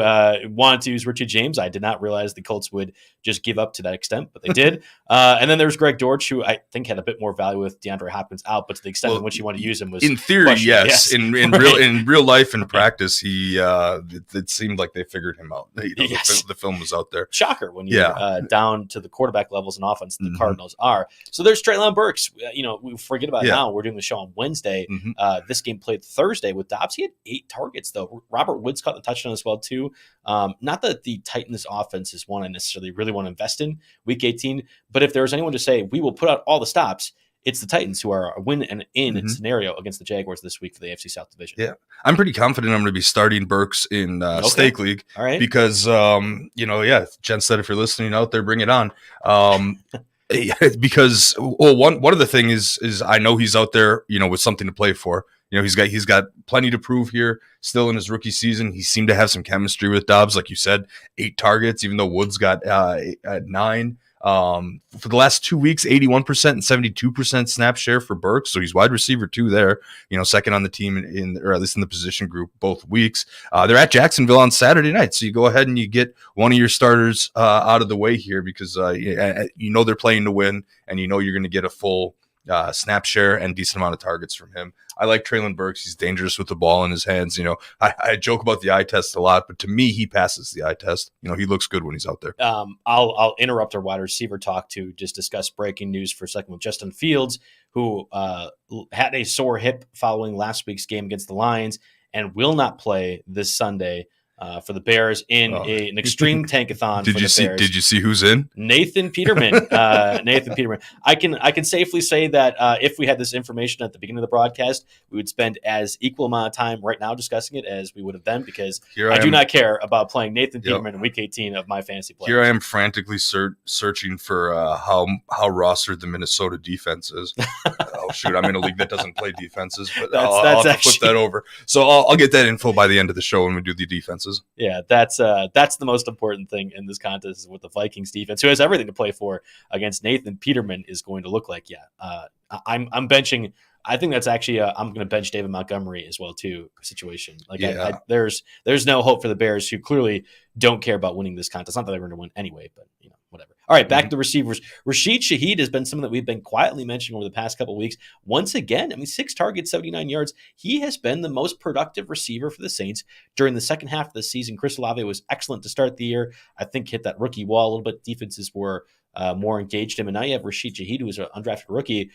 wanted to use Richie James. I did not realize the Colts would just give up to that extent, but they did. And then there's Greg Dortch, who I think had a bit more value with DeAndre Hopkins out, but to the extent in which you want to use him was in theory, yes. In real life and practice, he it seemed like they figured him out. The film was out there. Shocker when you're down to the quarterback levels in offense the Cardinals are. So there's Treylon Burks. We forget about it now. We're doing the show on Wednesday. This game played Thursday with Dobbs. He had 8 targets, though. Robert Woods caught the touchdown as well, too. Not that the Titans offense is one I necessarily really want to invest in Week 18, but if there's anyone to say we will put out all the stops, it's the Titans, who are a win and in scenario against the Jaguars this week for the AFC South Division. Yeah, I'm pretty confident I'm going to be starting Burks in Stake League. All right. Because, Jen said if you're listening out there, bring it on. Because one of the things is I know he's out there, with something to play for. He's got plenty to prove here still in his rookie season. He seemed to have some chemistry with Dobbs, like you said, 8 targets, even though Woods got 9. For the last 2 weeks, 81% and 72% snap share for Burks. So he's wide receiver 2 there, second on the team or at least in the position group both weeks. They're at Jacksonville on Saturday night. So you go ahead and you get one of your starters out of the way here because they're playing to win and you're going to get a full snap share and decent amount of targets from him. I like Treylon Burks. He's dangerous with the ball in his hands. I joke about the eye test a lot, but to me, he passes the eye test. He looks good when he's out there. I'll interrupt our wide receiver talk to just discuss breaking news for a second with Justin Fields, who had a sore hip following last week's game against the Lions and will not play this Sunday for the Bears in an extreme tankathon. Did you see who's in? Nathan Peterman. Nathan Peterman. I can safely say that if we had this information at the beginning of the broadcast, we would spend as equal amount of time right now discussing it as we would have then, because I do not care about playing Nathan Peterman in Week 18 of my fantasy play. Here I am frantically searching for how rostered the Minnesota defense is. Oh shoot, I'm in a league that doesn't play defenses, but I'll have to flip that over. So I'll get that info by the end of the show when we do the defenses. Yeah, that's the most important thing in this contest is what the Vikings defense, who has everything to play for against Nathan Peterman, is going to look like. Yeah, I'm benching. I think that's actually I'm going to bench David Montgomery as well too. Situation like there's no hope for the Bears, who clearly don't care about winning this contest. Not that they're going to win anyway, but whatever. All right, back to the receivers. Rashid Shaheed has been someone that we've been quietly mentioning over the past couple of weeks. Once again, 6 targets, 79 yards. He has been the most productive receiver for the Saints during the second half of the season. Chris Olave was excellent to start the year. I think hit that rookie wall a little bit. Defenses were more engaged in him. And now you have Rashid Shaheed, who is an undrafted rookie,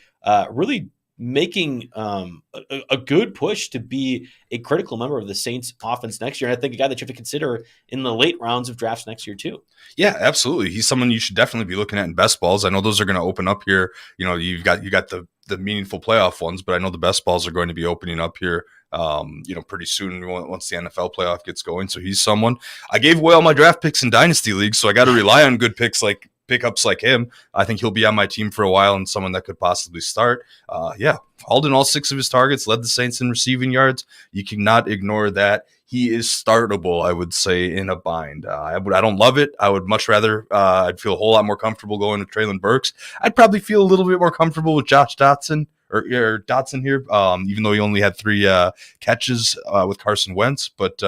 really making a good push to be a critical member of the Saints offense next year. And I think a guy that you have to consider in the late rounds of drafts next year too. Yeah, absolutely. He's someone you should definitely be looking at in best balls. I know those are going to open up here. You've got the meaningful playoff ones, but I know the best balls are going to be opening up here pretty soon once the NFL playoff gets going. So he's someone. I gave away all my draft picks in Dynasty League, so I got to rely on good pickups like him. I think he'll be on my team for a while and someone that could possibly start. Hauled in all 6 of his targets, led the Saints in receiving yards. You cannot ignore that. He is startable, I would say, in a bind. I don't love it. I would much rather, I'd feel a whole lot more comfortable going with Treylon Burks. I'd probably feel a little bit more comfortable with Josh Dotson or Dotson here, even though he only had 3 catches with Carson Wentz. But,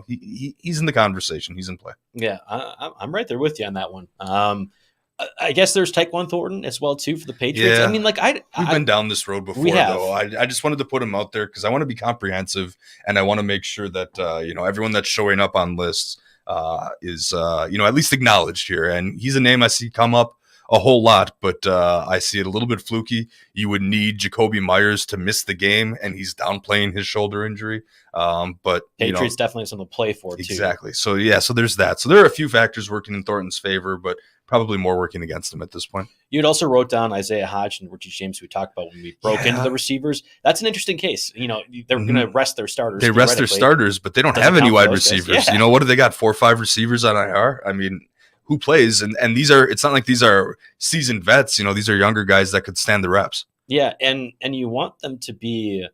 he's in the conversation. He's in play. Yeah, I'm right there with you on that one. I guess there's Tyquan Thornton as well, too, for the Patriots. Yeah. I mean, we've been down this road before, though. I just wanted to put him out there because I want to be comprehensive, and I want to make sure that, everyone that's showing up on lists is, at least acknowledged here. And he's a name I see come up a whole lot, but I see it a little bit fluky. You would need Jacoby Myers to miss the game, and he's downplaying his shoulder injury. But Patriots definitely have something to play for, too. Exactly. So, so there's that. So there are a few factors working in Thornton's favor, but probably more working against him at this point. You had also wrote down Isaiah Hodge and Richie James, who we talked about when we broke into the receivers. That's an interesting case. They're going to rest their starters. They rest their starters, but they don't have any wide receivers. Yeah. What do they got? 4 or 5 receivers on IR? I mean, who plays? And it's not like these are seasoned vets. These are younger guys that could stand the reps. Yeah, and you want them to be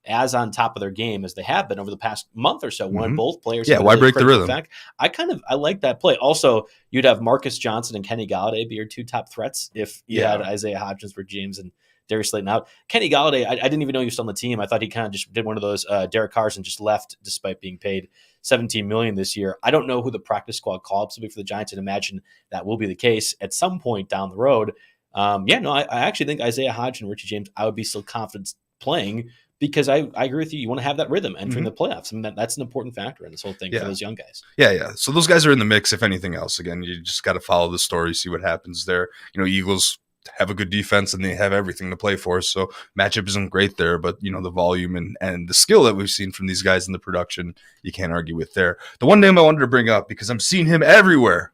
as on top of their game as they have been over the past month or so when both players. Yeah, why break the rhythm? I like that play. Also, you'd have Marcus Johnson and Kenny Golladay be your 2 top threats if you had Isaiah Hodgins for James and Darius Slayton out. Kenny Golladay, I didn't even know he was still on the team. I thought he kind of just did one of those Derek Carrs and just left despite being paid $17 million this year. I don't know who the practice squad call-ups will be for the Giants, and imagine that will be the case at some point down the road. I actually think Isaiah Hodge and Richie James, I would be still confident playing because I agree with you. You want to have that rhythm entering the playoffs. I mean, that's an important factor in this whole thing for those young guys. Yeah. So those guys are in the mix, if anything else. Again, you just got to follow the story, see what happens there. Eagles have a good defense and they have everything to play for. So matchup isn't great there, but the volume and the skill that we've seen from these guys in the production, you can't argue with there. The one name I wanted to bring up because I'm seeing him everywhere.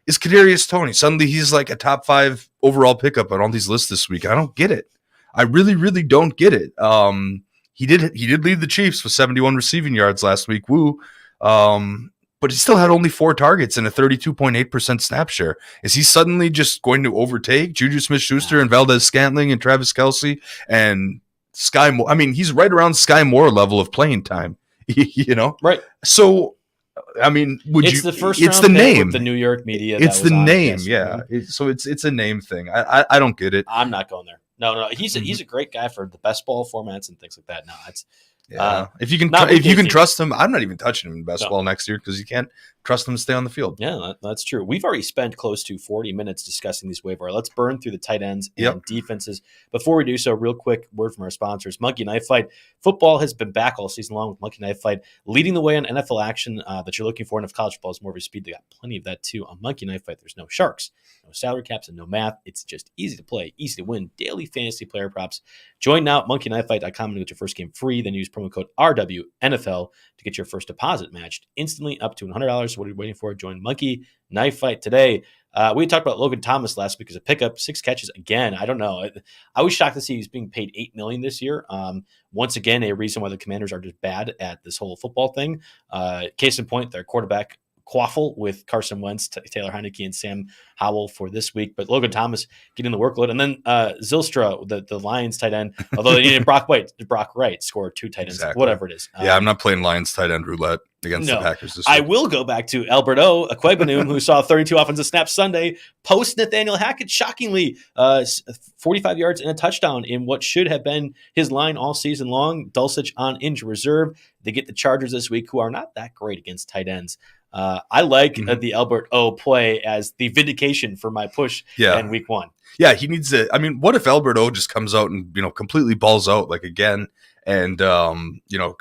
Is Kadarius Toney. Suddenly he's like a top 5 overall pickup on all these lists this week. I don't get it. I really, really don't get it. He did lead the Chiefs with 71 receiving yards last week. Woo. But he still had only 4 targets and a 32.8% snap share. Is he suddenly just going to overtake Juju Smith-Schuster and Valdez-Scantling and Travis Kelce and Sky Moore? I mean, he's right around Sky Moore level of playing time, Right. So, I mean, it's the first round the name with the New York media. It's the name. Yeah. So it's a name thing. I don't get it. I'm not going there. No. He's a great guy for the best ball formats and things like that. No, it's if you can trust him, I'm not even touching him in best ball next year because you can't trust him to stay on the field. Yeah, that's true. We've already spent close to 40 minutes discussing these waiver. Let's burn through the tight ends and defenses. Before we do so, real quick word from our sponsors. Monkey Knife Fight. Football has been back all season long with Monkey Knife Fight, leading the way on NFL action that you're looking for. And if college football is more of your speed, they got plenty of that too. On Monkey Knife Fight, there's no sharks, no salary caps, and no math. It's just easy to play, easy to win. Daily fantasy player props. Join now at monkeyknifefight.com and get your first game free. Then use promo code RWNFL to get your first deposit matched instantly up to $100. What are you waiting for? Join Monkey Knife Fight today. We talked about Logan Thomas last week as a pickup, 6 catches again. I don't know. I was shocked to see he's being paid $8 million this year. Once again, a reason why the Commanders are just bad at this whole football thing. Case in point, their quarterback quaffle with Carson Wentz, Taylor Heineke, and Sam Howell for this week. But Logan Thomas getting the workload. And then Zylstra, the Lions tight end, although they needed Brock Wright scored 2 tight ends, whatever it is. I'm not playing Lions tight end roulette against the Packers this week. I will go back to Alberto Aquabanum, who saw 32 offensive snaps Sunday, post Nathaniel Hackett, shockingly, 45 yards and a touchdown in what should have been his line all season long. Dulcich on injury reserve. They get the Chargers this week, who are not that great against tight ends. I like the Albert O play as the vindication for my push in week 1. Yeah, he needs to. I mean, what if Albert O just comes out and completely balls out like again and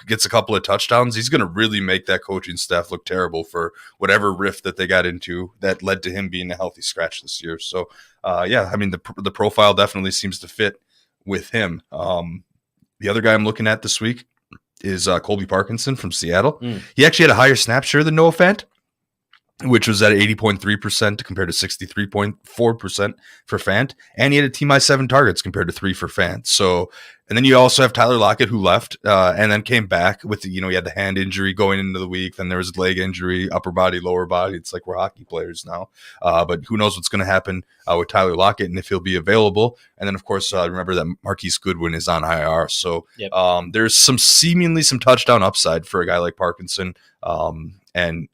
gets a couple of touchdowns? He's going to really make that coaching staff look terrible for whatever rift that they got into that led to him being a healthy scratch this year. So I mean the profile definitely seems to fit with him. The other guy I'm looking at this week is Colby Parkinson from Seattle. He actually had a higher snap share than Noah Fant, which was at 80.3% compared to 63.4% for Fant. And he had a team-high 7 targets compared to 3 for Fant. So, and then you also have Tyler Lockett, who left and then came back with, he had the hand injury going into the week. Then there was leg injury, upper body, lower body. It's like we're hockey players now. But who knows what's going to happen with Tyler Lockett and if he'll be available. And then, of course, remember that Marquise Goodwin is on IR. So there's seemingly some touchdown upside for a guy like Parkinson. And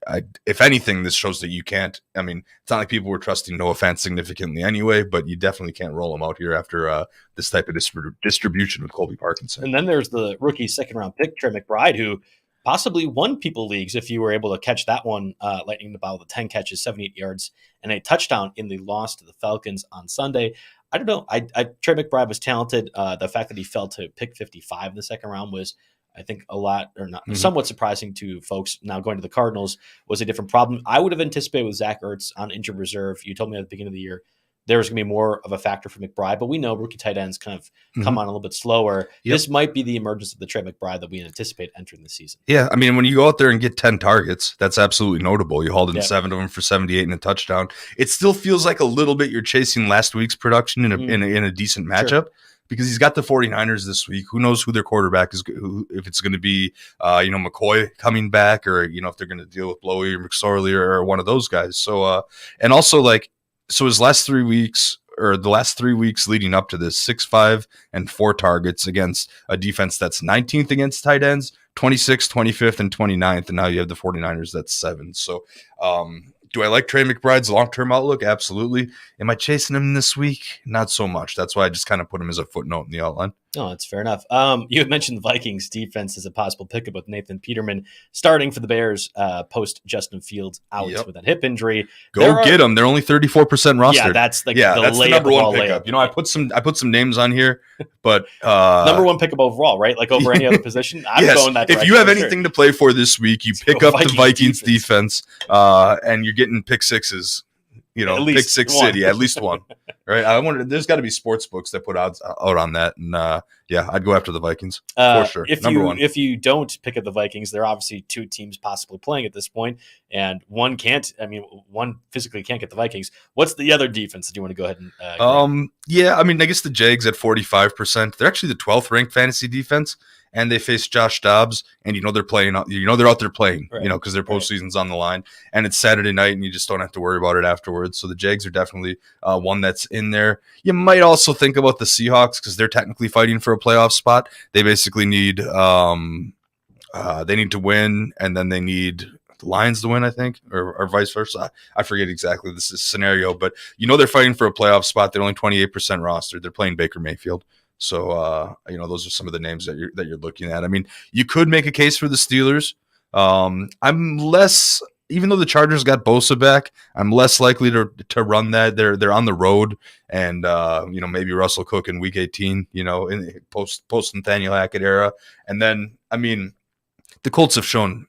if anything, this shows that you can't. I mean, it's not like people were trusting Noah Fant significantly anyway, but you definitely can't roll him out here after this type of distribution with Colby Parkinson. And then there's the rookie second-round pick, Trey McBride, who possibly won people leagues if you were able to catch that one, lightning the ball with 10 catches, 78 yards, and a touchdown in the loss to the Falcons on Sunday. I don't know. Trey McBride was talented. The fact that he fell to pick 55 in the second round was, I think, a lot, or not, somewhat surprising to folks. Now going to the Cardinals was a different problem. I would have anticipated with Zach Ertz on injured reserve. You told me at the beginning of the year there's going to be more of a factor for McBride, but we know rookie tight ends kind of come on a little bit slower. Yep. This might be the emergence of the Trey McBride that we anticipate entering the season. Yeah, I mean, when you go out there and get 10 targets, that's absolutely notable. You hauled in 7 of them for 78 and a touchdown. It still feels like a little bit you're chasing last week's production in a decent matchup. Sure. Because he's got the 49ers this week. Who knows who their quarterback is, if it's going to be, McCoy coming back, or, if they're going to deal with Blowy or McSorley or one of those guys. So, and also his last 3 weeks, or the last 3 weeks leading up to this, 6, 5, and 4 targets against a defense that's 19th against tight ends, 26th, 25th, and 29th. And now you have the 49ers, that's 7. So, do I like Trey McBride's long-term outlook? Absolutely. Am I chasing him this week? Not so much. That's why I just kind of put him as a footnote in the outline. Oh, that's fair enough. You had mentioned the Vikings defense as a possible pickup with Nathan Peterman starting for the Bears post Justin Fields out with a hip injury. Get them. They're only 34% rostered. Yeah, that's the number one pickup. Layup. I put some names on here, but number one pickup overall, right? Like over any other position. I'm going that direction. If you have anything to play for this week, you pick up the Vikings defense, and you're getting pick sixes. Pick six one. City, at least one. Right? There's got to be sports books that put odds out on that, and I'd go after the Vikings for sure. If you don't pick up the Vikings, there are obviously 2 teams possibly playing at this point, and one can't. I mean, one physically can't get the Vikings. What's the other defense that you want to go ahead and? I guess the Jags at 45%. They're actually the 12th ranked fantasy defense. And they face Josh Dobbs, and they're playing. They're out there playing, right, because their postseason's on the line, and it's Saturday night, and you just don't have to worry about it afterwards. So the Jags are definitely one that's in there. You might also think about the Seahawks because they're technically fighting for a playoff spot. They basically need to win, and then they need the Lions to win, I think, or vice versa. I forget exactly this scenario, but they're fighting for a playoff spot. They're only 28% rostered. They're playing Baker Mayfield. So, those are some of the names that you're looking at. I mean, you could make a case for the Steelers. I'm less, even though the Chargers got Bosa back, I'm less likely to run that. They're on the road, and maybe Russell Cook in Week 18. In post Nathaniel Hackett era, and then the Colts have shown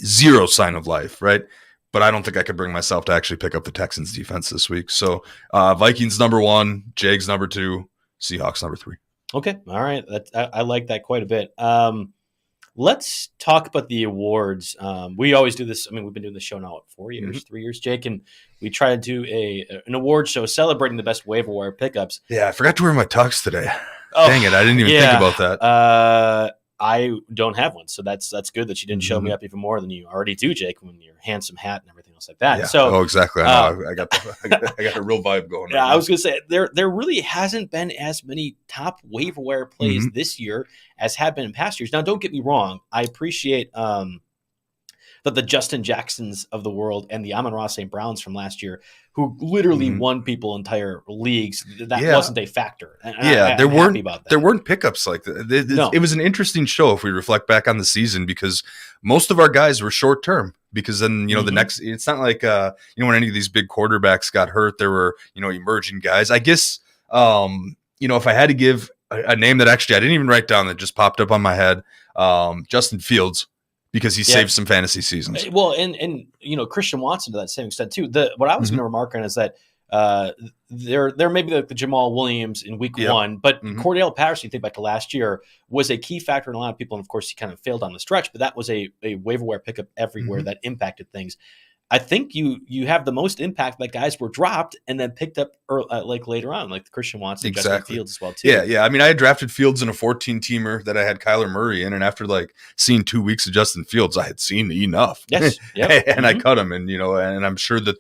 zero sign of life, right? But I don't think I could bring myself to actually pick up the Texans defense this week. So Vikings number 1, Jags number 2. Seahawks number 3. Okay. All right. I like that quite a bit. Let's talk about the awards. We always do this. I mean, we've been doing this show now 4 years, 3 years, Jake, and we try to do an award show celebrating the best waiver wire pickups. Yeah, I forgot to wear my tux today. Dang it. I didn't even think about that. I don't have one, so that's good that you didn't show me up even more than you already do, Jake, when your handsome hat and everything else like that. Yeah. So, exactly. I know. I got a real vibe going. Yeah, I was going to say there really hasn't been as many top waiver wire plays this year as have been in past years. Now, don't get me wrong. I appreciate that the Justin Jacksons of the world and the Amon-Ra St. Browns from last year, who literally won people entire leagues, that wasn't a factor. And there weren't pickups like that. No. It was an interesting show if we reflect back on the season, because most of our guys were short term. Because then the next, it's not like when any of these big quarterbacks got hurt, there were emerging guys. I guess if I had to give a name that actually I didn't even write down that just popped up on my head, Justin Fields. Because he saved some fantasy seasons. Well, and Christian Watson to that same extent too. What I was going to remark on is that there may be the Jamal Williams in week 1, but Cordell Patterson, you think back to last year, was a key factor in a lot of people, and of course he kind of failed on the stretch. But that was a waiver wire pickup everywhere that impacted things. I think you have the most impact that guys were dropped and then picked up later on, like Christian Watson, and Justin Fields as well too. Yeah. I mean, I had drafted Fields in a 14-teamer that I had Kyler Murray in, and after seeing 2 weeks of Justin Fields, I had seen enough. Yes, and I cut him, and and I'm sure that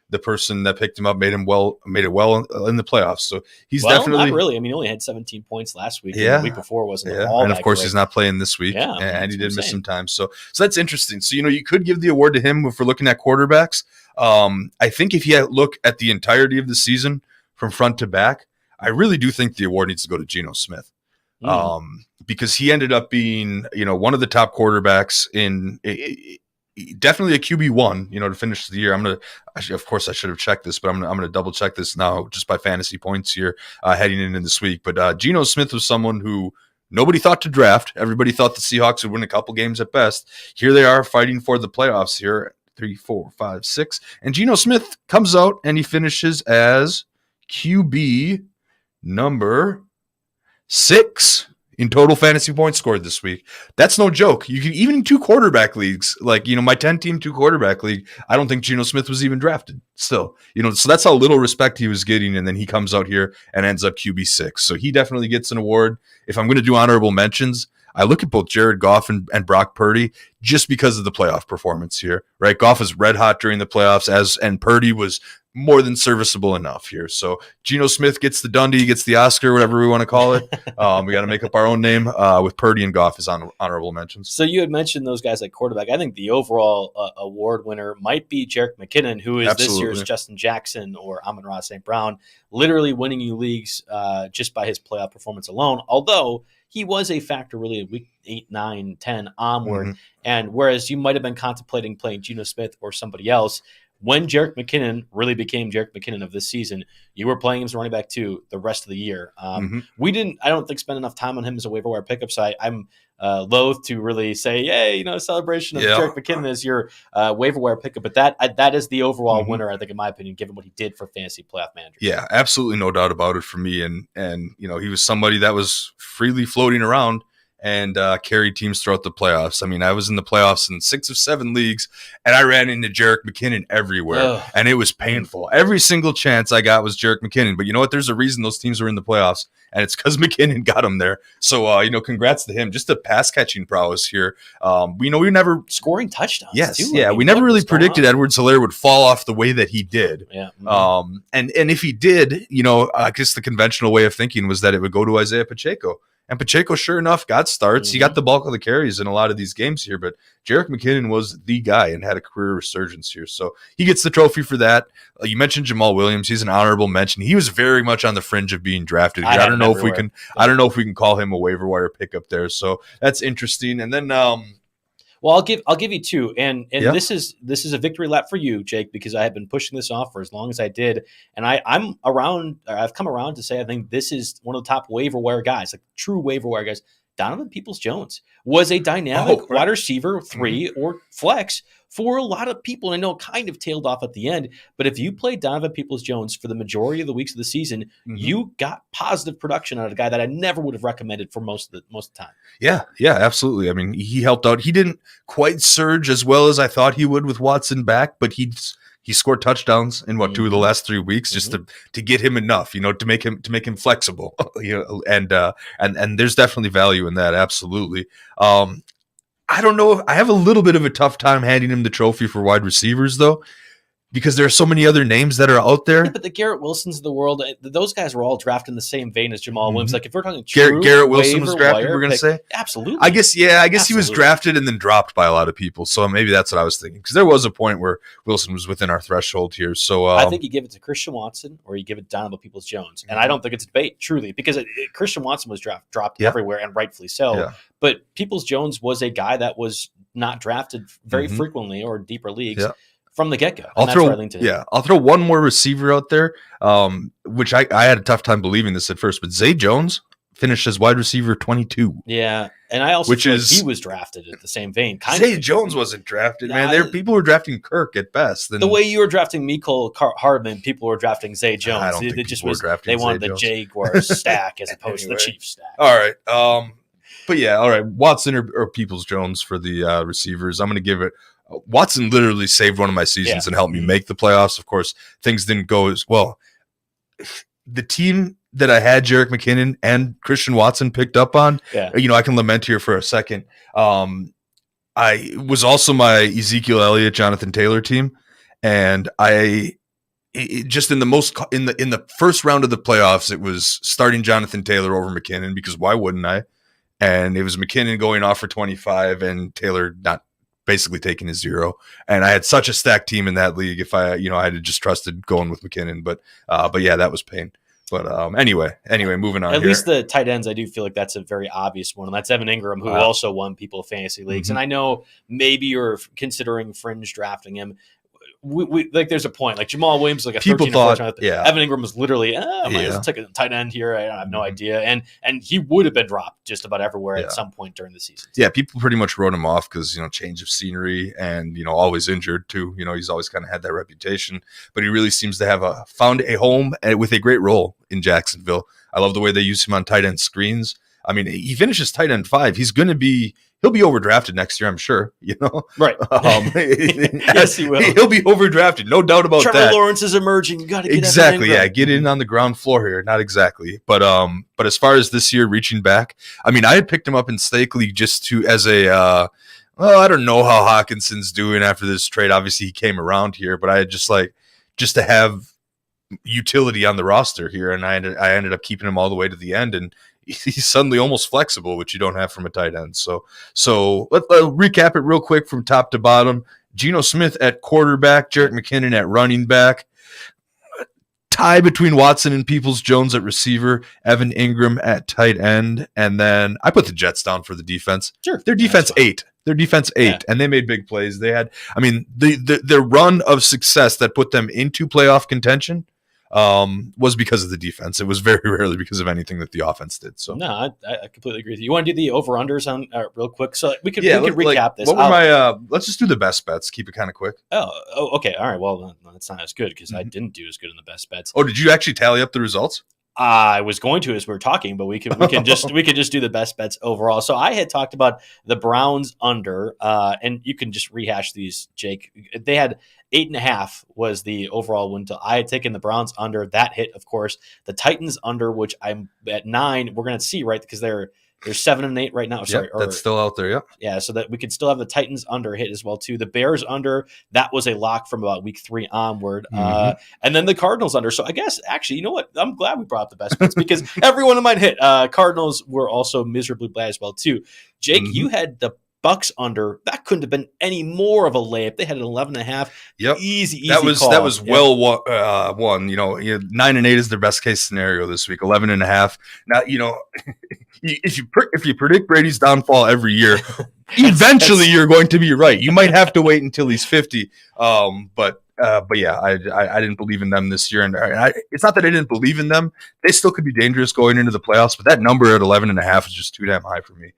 the person that picked him up made it well in the playoffs. So he's definitely not really. I mean, he only had 17 points last week. Yeah, and the week before wasn't all and that of course great. he's not playing this week. Yeah, and he did miss some time. So that's interesting. So you could give the award to him if we're looking at quarterbacks. I think if you look at the entirety of the season from front to back, I really do think the award needs to go to Geno Smith. Because he ended up being, one of the top quarterbacks in definitely a QB1, to finish the year. Of course I should have checked this, but I'm going to double check this now just by fantasy points here heading into this week. But Geno Smith was someone who nobody thought to draft. Everybody thought the Seahawks would win a couple games at best. Here they are fighting for the playoffs here. 3, 4, 5, 6. And Geno Smith comes out and he finishes as QB number 6 in total fantasy points scored this week. That's no joke. You can even in 2 quarterback leagues, like, my 10-team 2 quarterback league, I don't think Geno Smith was even drafted still. So that's how little respect he was getting, and then he comes out here and ends up QB6. So he definitely gets an award. If I'm going to do honorable mentions, I look at both Jared Goff and Brock Purdy just because of the playoff performance here, right? Goff was red hot during the playoffs, and Purdy was more than serviceable enough here. So Geno Smith gets the Dundee, gets the Oscar, whatever we want to call it. We got to make up our own name with Purdy and Goff as honorable mentions. So you had mentioned those guys like quarterback. I think the overall award winner might be Jerick McKinnon, who is this year's Justin Jackson or Amon-Ra St. Brown, literally winning you leagues just by his playoff performance alone. Although he was a factor really in week 8, 9, 10 onward. And whereas you might have been contemplating playing Geno Smith or somebody else, when Jerick McKinnon really became Jerick McKinnon of this season, you were playing him as running back 2 the rest of the year. We didn't, I don't think, spend enough time on him as a waiver wire pickup. So I'm loath to really say, yay, celebration of Jerick McKinnon as your waiver wire pickup. But that is the overall winner, I think, in my opinion, given what he did for fantasy playoff managers. Yeah, absolutely, no doubt about it for me. And he was somebody that was freely floating around and carried teams throughout the playoffs. I mean, I was in the playoffs in 6 of 7 leagues, and I ran into Jerick McKinnon everywhere, and it was painful. Every single chance I got was Jerick McKinnon. But you know what? There's a reason those teams were in the playoffs, and it's because McKinnon got him there. So, congrats to him. Just the pass-catching prowess here. We never – scoring touchdowns, yes, too. Yeah, we never really predicted Edwards-Helaire would fall off the way that he did. Yeah. And if he did, I guess the conventional way of thinking was that it would go to Isaiah Pacheco. And Pacheco, sure enough, got starts. He got the bulk of the carries in a lot of these games here, but Jerick McKinnon was the guy and had a career resurgence here. So he gets the trophy for that. You mentioned Jamal Williams. He's an honorable mention. He was very much on the fringe of being drafted. I don't know if we can call him a waiver wire pickup there. So that's interesting. And then well, I'll give you 2, and this is a victory lap for you, Jake, because I have been pushing this off for as long as I did, and I've come around to say I think this is one of the top waiver wire guys, like true waiver wire guys. Donovan Peoples-Jones was a dynamic wide receiver 3 or flex for a lot of people. And I know it kind of tailed off at the end, but if you played Donovan Peoples-Jones for the majority of the weeks of the season, you got positive production out of a guy that I never would have recommended for most of the time. Yeah, absolutely. I mean, he helped out. He didn't quite surge as well as I thought he would with Watson back, but he scored touchdowns in 2 of the last 3 weeks just to get him enough, to make him flexible, and there's definitely value in that. Absolutely. I don't know if I have a little bit of a tough time handing him the trophy for wide receivers though, because there are so many other names that are out there. Yeah, but the Garrett Wilsons of the world, those guys were all drafted in the same vein as Jamal Williams. Like if we're talking true Garrett Wilson was drafted, we're going to say? Absolutely. I guess he was drafted and then dropped by a lot of people. So maybe that's what I was thinking. Because there was a point where Wilson was within our threshold here. So I think you give it to Christian Watson or you give it to Donovan Peoples-Jones. And I don't think it's a debate, truly, because Christian Watson was dropped everywhere, and rightfully so. Yeah. But Peoples-Jones was a guy that was not drafted very frequently or deeper leagues. Yeah. From the get-go. I'll throw one more receiver out there, which I had a tough time believing this at first, but Zay Jones finished as wide receiver 22. Yeah, and I also feel like he was drafted in the same vein. Zay Jones wasn't drafted, man. People were drafting Kirk at best. The way you were drafting Mecole Hardman, people were drafting Zay Jones. I don't think people were drafting They wanted Zay the Jones. Jaguars stack as opposed to the Chiefs stack. All right. But yeah, all right. Watson or Peoples-Jones for the receivers. I'm going to give it. Watson literally saved one of my seasons and helped me make the playoffs. Of course, things didn't go as well. The team that I had Jerick McKinnon and Christian Watson picked up on, I can lament here for a second. I was also my Ezekiel Elliott, Jonathan Taylor team, and I just in the first round of the playoffs, it was starting Jonathan Taylor over McKinnon, because why wouldn't I? And it was McKinnon going off for 25 and Taylor not basically taking his 0. And I had such a stacked team in that league. If I had just trusted going with McKinnon, but yeah, that was pain. But anyway, moving on. At least the tight ends, I do feel like that's a very obvious one, and that's Evan Ingram, who also won people fantasy leagues. And I know maybe you're considering fringe drafting him. We like, there's a point, like Jamal Williams, like a people 13 or 14. Evan Ingram was literally, I might just take a tight end here. I have no idea, and he would have been dropped just about everywhere at some point during the season. Yeah, people pretty much wrote him off because change of scenery and always injured too. He's always kind of had that reputation, but he really seems to have found a home with a great role in Jacksonville. I love the way they use him on tight end screens. I mean, he finishes tight end 5. He'll be overdrafted next year, I'm sure. Right? Yes, he will. He'll be overdrafted, no doubt about Trevor that. Lawrence is emerging. You got to get exactly. Yeah, get in on the ground floor here. Not exactly, but as far as this year reaching back, I mean, I had picked him up in Stake League just as a. I don't know how Hawkinson's doing after this trade. Obviously, he came around here, but I had just to have utility on the roster here, and I ended up keeping him all the way to the end, and he's suddenly almost flexible, which you don't have from a tight end. So let's recap it real quick from top to bottom. Geno Smith at quarterback, Jerick McKinnon at running back, tie between Watson and Peoples-Jones at receiver, Evan Ingram at tight end, and then I put the Jets down for the defense. Sure. Their defense 8. And they made big plays. They had, their run of success that put them into playoff contention was because of the defense. It was very rarely because of anything that the offense did. So no, I completely agree with you. You want to do the over-unders on real quick? So we could recap this. What were my let's just do the best bets. Keep it kind of quick. Oh, okay. All right. Well, that's not as good because I didn't do as good in the best bets. Oh, did you actually tally up the results? I was going to as we were talking, but we could just do the best bets overall. So I had talked about the Browns under, and you can just rehash these, Jake. They had 8.5 was the overall win. I had taken the Browns under. That hit, of course. The Titans under, which I'm at 9. We're going to see, right? Because they're 7-8 right now. Sorry, that's still out there. Yeah. So that we could still have the Titans under hit as well too. The Bears under, that was a lock from about week 3 onward, and then the Cardinals under. So I guess actually, you know what? I'm glad we brought up the best bets because everyone of mine hit. Cardinals were also miserably bad as well too. Jake, you had the Bucks under. That couldn't have been any more of a layup. They had an 11.5. Yep. Easy that was call. That was well won. 9-8 is their best case scenario this week. 11.5. Now if you predict Brady's downfall every year, eventually you're going to be right. You might have to wait until he's 50. But yeah, I didn't believe in them this year, and it's not that I didn't believe in them. They still could be dangerous going into the playoffs, but that number at 11.5 is just too damn high for me.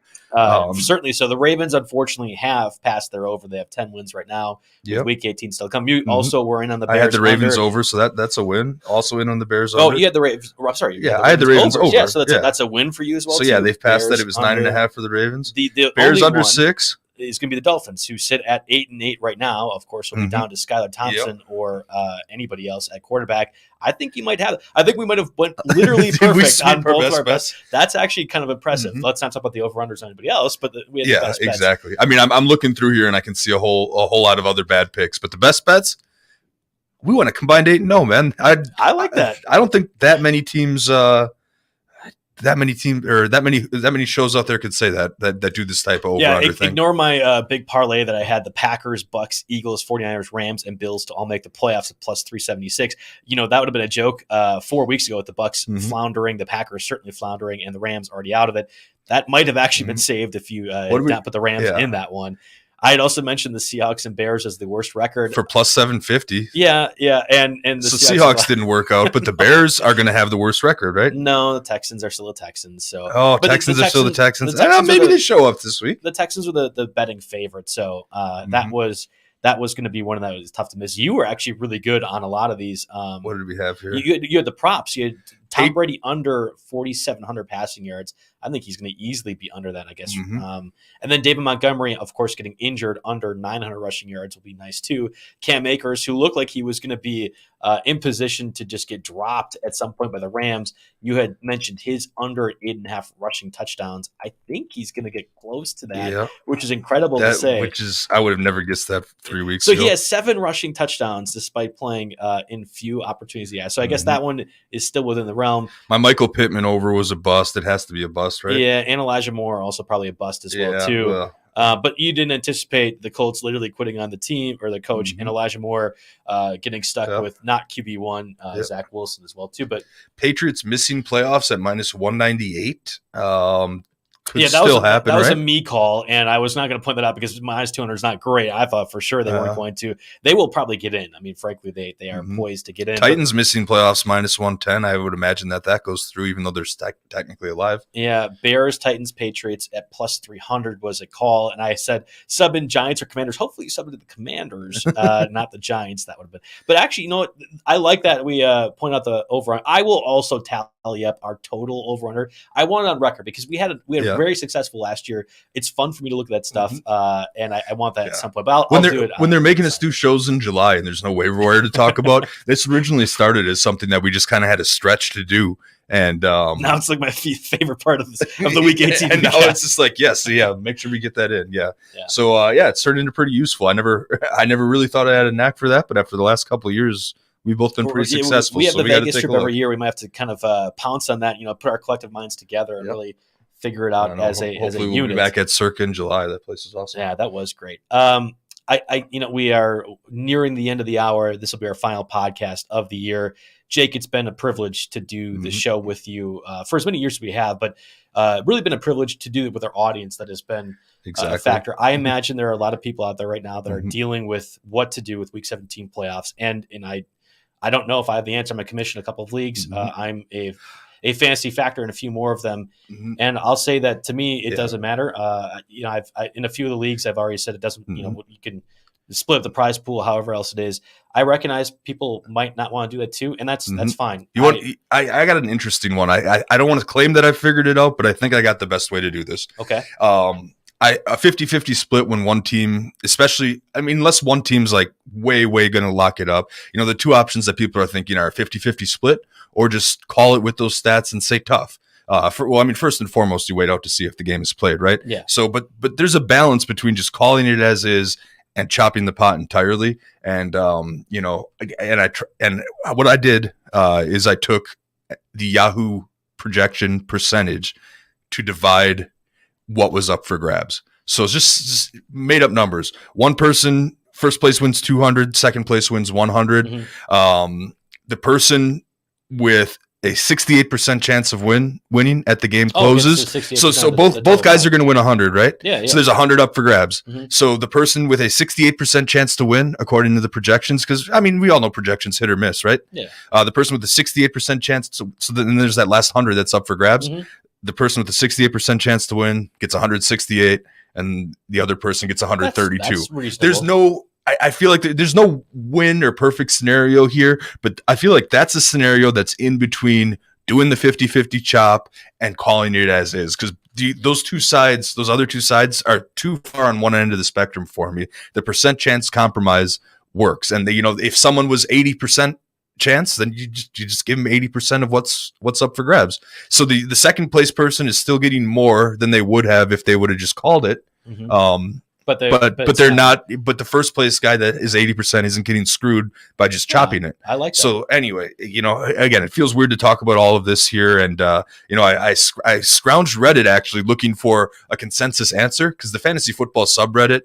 Certainly. So the Ravens, unfortunately, have passed their over. They have 10 wins right now. With Week 18 still come. You also were in on the Bears. I had the Ravens over, so that's a win. Also in on the Bears over. Oh, you had the Ravens. I'm sorry. Yeah, I had the Ravens over. Yeah, so that's a win for you as well. So yeah, they've passed that. It was 9.5 for the Ravens. The Bears under 6 is going to be the Dolphins, who sit at 8-8 right now. Of course, will be down to Skylar Thompson or anybody else at quarterback. I think you might have. I think we might have went literally perfect on both of our best. That's actually kind of impressive. Let's not talk about the over-unders on anybody else, but we had the best bets. Exactly. I mean, I'm looking through here and I can see a whole lot of other bad picks, but the best bets, we want a combined 8-0, man. I like that. I don't think that many teams. That many shows out there could say that do this type of over-under thing. Ignore my big parlay that I had: the Packers, Bucks, Eagles, 49ers, Rams, and Bills to all make the playoffs at plus 376. That would have been a joke 4 weeks ago with the Bucks floundering, the Packers certainly floundering, and the Rams already out of it. That might have actually been saved if you not put the Rams in that one. I had also mentioned the Seahawks and Bears as the worst record for plus 750. Yeah, and the Seahawks didn't work out, but the Bears are going to have the worst record, right? No, the Texans are still the Texans. So Texans are still the Texans. Maybe they show up this week. The Texans were the betting favorite, so that was going to be one of that was tough to miss. You were actually really good on a lot of these. What did we have here? You had the props. You had Tom Brady under 4,700 passing yards. I think he's going to easily be under that, I guess. And then David Montgomery, of course, getting injured under 900 rushing yards will be nice too. Cam Akers, who looked like he was going to be in position to just get dropped at some point by the Rams. You had mentioned his under 8.5 rushing touchdowns. I think he's going to get close to that, which is incredible to say. Which is, I would have never guessed that 3 weeks ago. So he has 7 rushing touchdowns despite playing in few opportunities he has. So I guess that one is still within the realm. My Michael Pittman over was a bust. It has to be a bust, right? Yeah, and Elijah Moore also probably a bust as well too. But you didn't anticipate the Colts literally quitting on the team or the coach and Elijah Moore getting stuck with not QB1, Zach Wilson as well too. But Patriots missing playoffs at minus 198. Could that still happen, that was right? a me call, and I was not going to point that out because minus 200 is not great. I thought for sure they weren't going to. They will probably get in. I mean, frankly, they are poised to get in. Titans missing playoffs minus 110. I would imagine that goes through, even though they're technically alive. Yeah, Bears, Titans, Patriots at plus 300 was a call, and I said sub in Giants or Commanders. Hopefully, you sub into the Commanders, not the Giants. That would have been. But actually, you know what? I like that we point out the over. I will also tally up our total over under. I want it on record because we had very successful last year. It's fun for me to look at that stuff, and I want that at some point. But I'll do it when they're making us do shows in July and there's no waiver wire to talk about. This originally started as something that we just kind of had a stretch to do, and now it's like my favorite part of the week 18. And now it's just like make sure we get that in. So it's turned into pretty useful. I never really thought I had a knack for that, but after the last couple of years, we've both been pretty successful. We have the Vegas trip every year. We might have to kind of pounce on that, put our collective minds together and really figure it out as a unit. We'll be back at Circa in July. That place is awesome. Yeah, that was great. We are nearing the end of the hour. This will be our final podcast of the year. Jake, it's been a privilege to do the show with you for as many years as we have, but really been a privilege to do it with our audience. That has been a factor. I imagine there are a lot of people out there right now that are dealing with what to do with Week 17 playoffs, and I don't know if I have the answer. I'm a commissioner in a couple of leagues. I'm a fantasy factor in a few more of them. And I'll say that to me, it doesn't matter. I've in a few of the leagues, I've already said it doesn't, you can split up the prize pool, however else it is. I recognize people might not want to do that too. And that's fine. I got an interesting one. I don't want to claim that I figured it out, but I think I got the best way to do this. Okay. A 50-50 split when one team, unless one team's like way going to lock it up. The two options that people are thinking are a 50-50 split or just call it with those stats and say tough. First and foremost, you wait out to see if the game is played, right? Yeah. So, but there's a balance between just calling it as is and chopping the pot entirely. And, and what I did is I took the Yahoo projection percentage to divide what was up for grabs. So it's just made up numbers. One person, first place wins 200, second place wins 100. The person with a 68% chance of winning at the game closes. So both guys are going to win 100, right? Yeah. So there's 100 up for grabs. So the person with a 68% chance to win, according to the projections, because we all know projections hit or miss, right? Yeah. The person with the 68% chance, so then there's that last 100 that's up for grabs. The person with the 68% chance to win gets 168, and the other person gets 132. That's reasonable. There's no. I feel like there's no win or perfect scenario here, but I feel like that's a scenario that's in between doing the 50-50 chop and calling it as is, because those other two sides are too far on one end of the spectrum for me. The percent chance compromise works, and if someone was 80% chance, then you just give them 80% of what's up for grabs. So the second place person is still getting more than they would have if they would have just called it. But they're not. But the first place guy that is 80% isn't getting screwed by just chopping it. I like that. So anyway, again, it feels weird to talk about all of this here, and I scrounged Reddit actually looking for a consensus answer, because the fantasy football subreddit,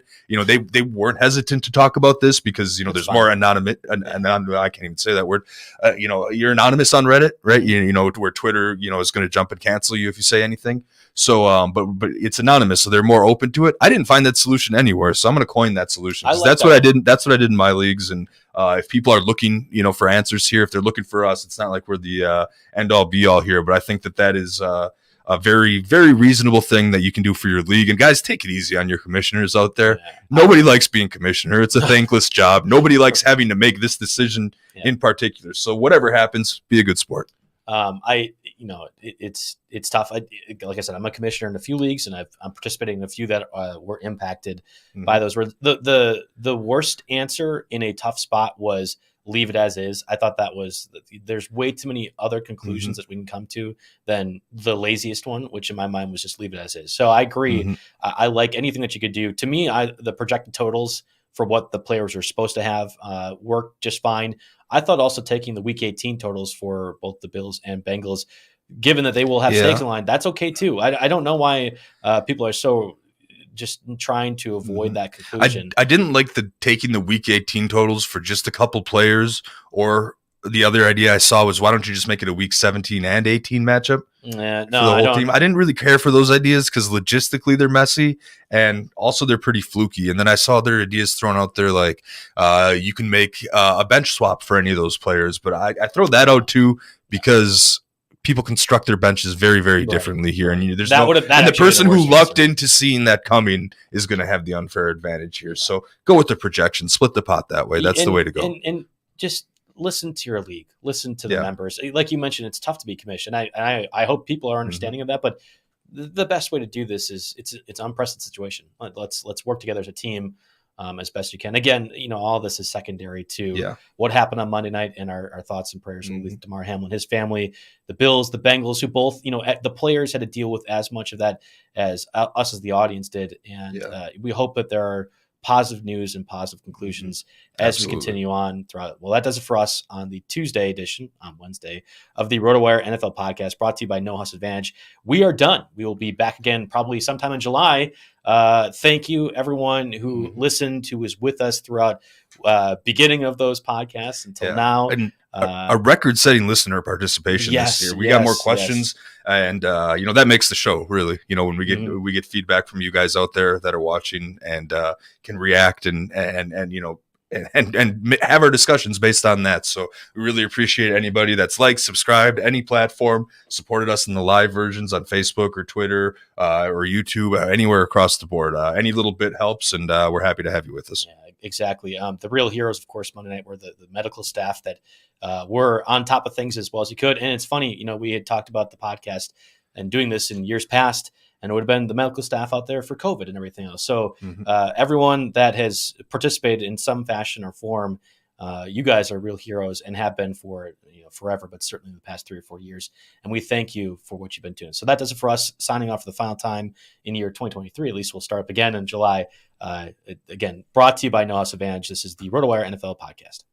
they weren't hesitant to talk about this because there's more anonymous. I can't even say that word. You're anonymous on Reddit, right? Where Twitter, is going to jump and cancel you if you say anything. So, but it's anonymous, so they're more open to it. I didn't find that solution anywhere, so I'm going to coin that solution. That's what I did. That's what I did in my leagues. And if people are looking, for answers here, if they're looking for us, it's not like we're the end all be all here. But I think that is a very, very reasonable thing that you can do for your league. And guys, take it easy on your commissioners out there. Nobody likes being commissioner. It's a thankless job. Nobody likes having to make this decision in particular. So whatever happens, be a good sport. It's tough. Like I said, I'm a commissioner in a few leagues, and I'm participating in a few that were impacted by those. Where the worst answer in a tough spot was leave it as is. I thought there's way too many other conclusions that we can come to than the laziest one, which in my mind was just leave it as is. So I agree. I like anything that you could do. To me, the projected totals for what the players are supposed to have work just fine. I thought also taking the Week 18 totals for both the Bills and Bengals, given that they will have stakes in line, that's okay too. I don't know why people are so just trying to avoid that conclusion. I didn't like taking the Week 18 totals for just a couple players, or the other idea I saw was, why don't you just make it a Week 17 and 18 matchup for the whole team? I didn't really care for those ideas because logistically they're messy, and also they're pretty fluky. And then I saw their ideas thrown out there like you can make a bench swap for any of those players. But I throw that out too because people construct their benches very, very differently here. And there's and the person who lucked into seeing that coming is going to have the unfair advantage here. So go with the projection, split the pot that way. That's the way to go. And just listen to your league, listen to the members. Like you mentioned, it's tough to be commissioned. I hope people are understanding of that, but the best way to do this is it's an unprecedented situation. Let's work together as a team. As best you can. Again, all this is secondary to what happened on Monday night, and our thoughts and prayers with Damar Hamlin, his family, the Bills, the Bengals, who both, the players had to deal with as much of that as us as the audience did. And we hope that there are positive news and positive conclusions as we continue on throughout. Well, that does it for us on the Tuesday edition on Wednesday of the RotoWire NFL podcast, brought to you by No House Advantage. We are done. We will be back again probably sometime in July. Thank you, everyone who listened, who was with us throughout beginning of those podcasts until now. And a record-setting listener participation this year. We got more questions, and that makes the show really. When we get feedback from you guys out there that are watching and can react and have our discussions based on that. So we really appreciate anybody that's subscribed, any platform, supported us in the live versions on Facebook or Twitter or YouTube, anywhere across the board. Any little bit helps, and we're happy to have you with us. Yeah, exactly. The real heroes, of course, Monday night were the medical staff that were on top of things as well as you could. And it's funny, we had talked about the podcast and doing this in years past, and it would have been the medical staff out there for COVID and everything else. So everyone that has participated in some fashion or form, you guys are real heroes and have been for forever, but certainly in the past 3 or 4 years. And we thank you for what you've been doing. So that does it for us, signing off for the final time in year 2023. At least we'll start up again in July. Again, brought to you by No House Advantage. This is the RotoWire NFL podcast.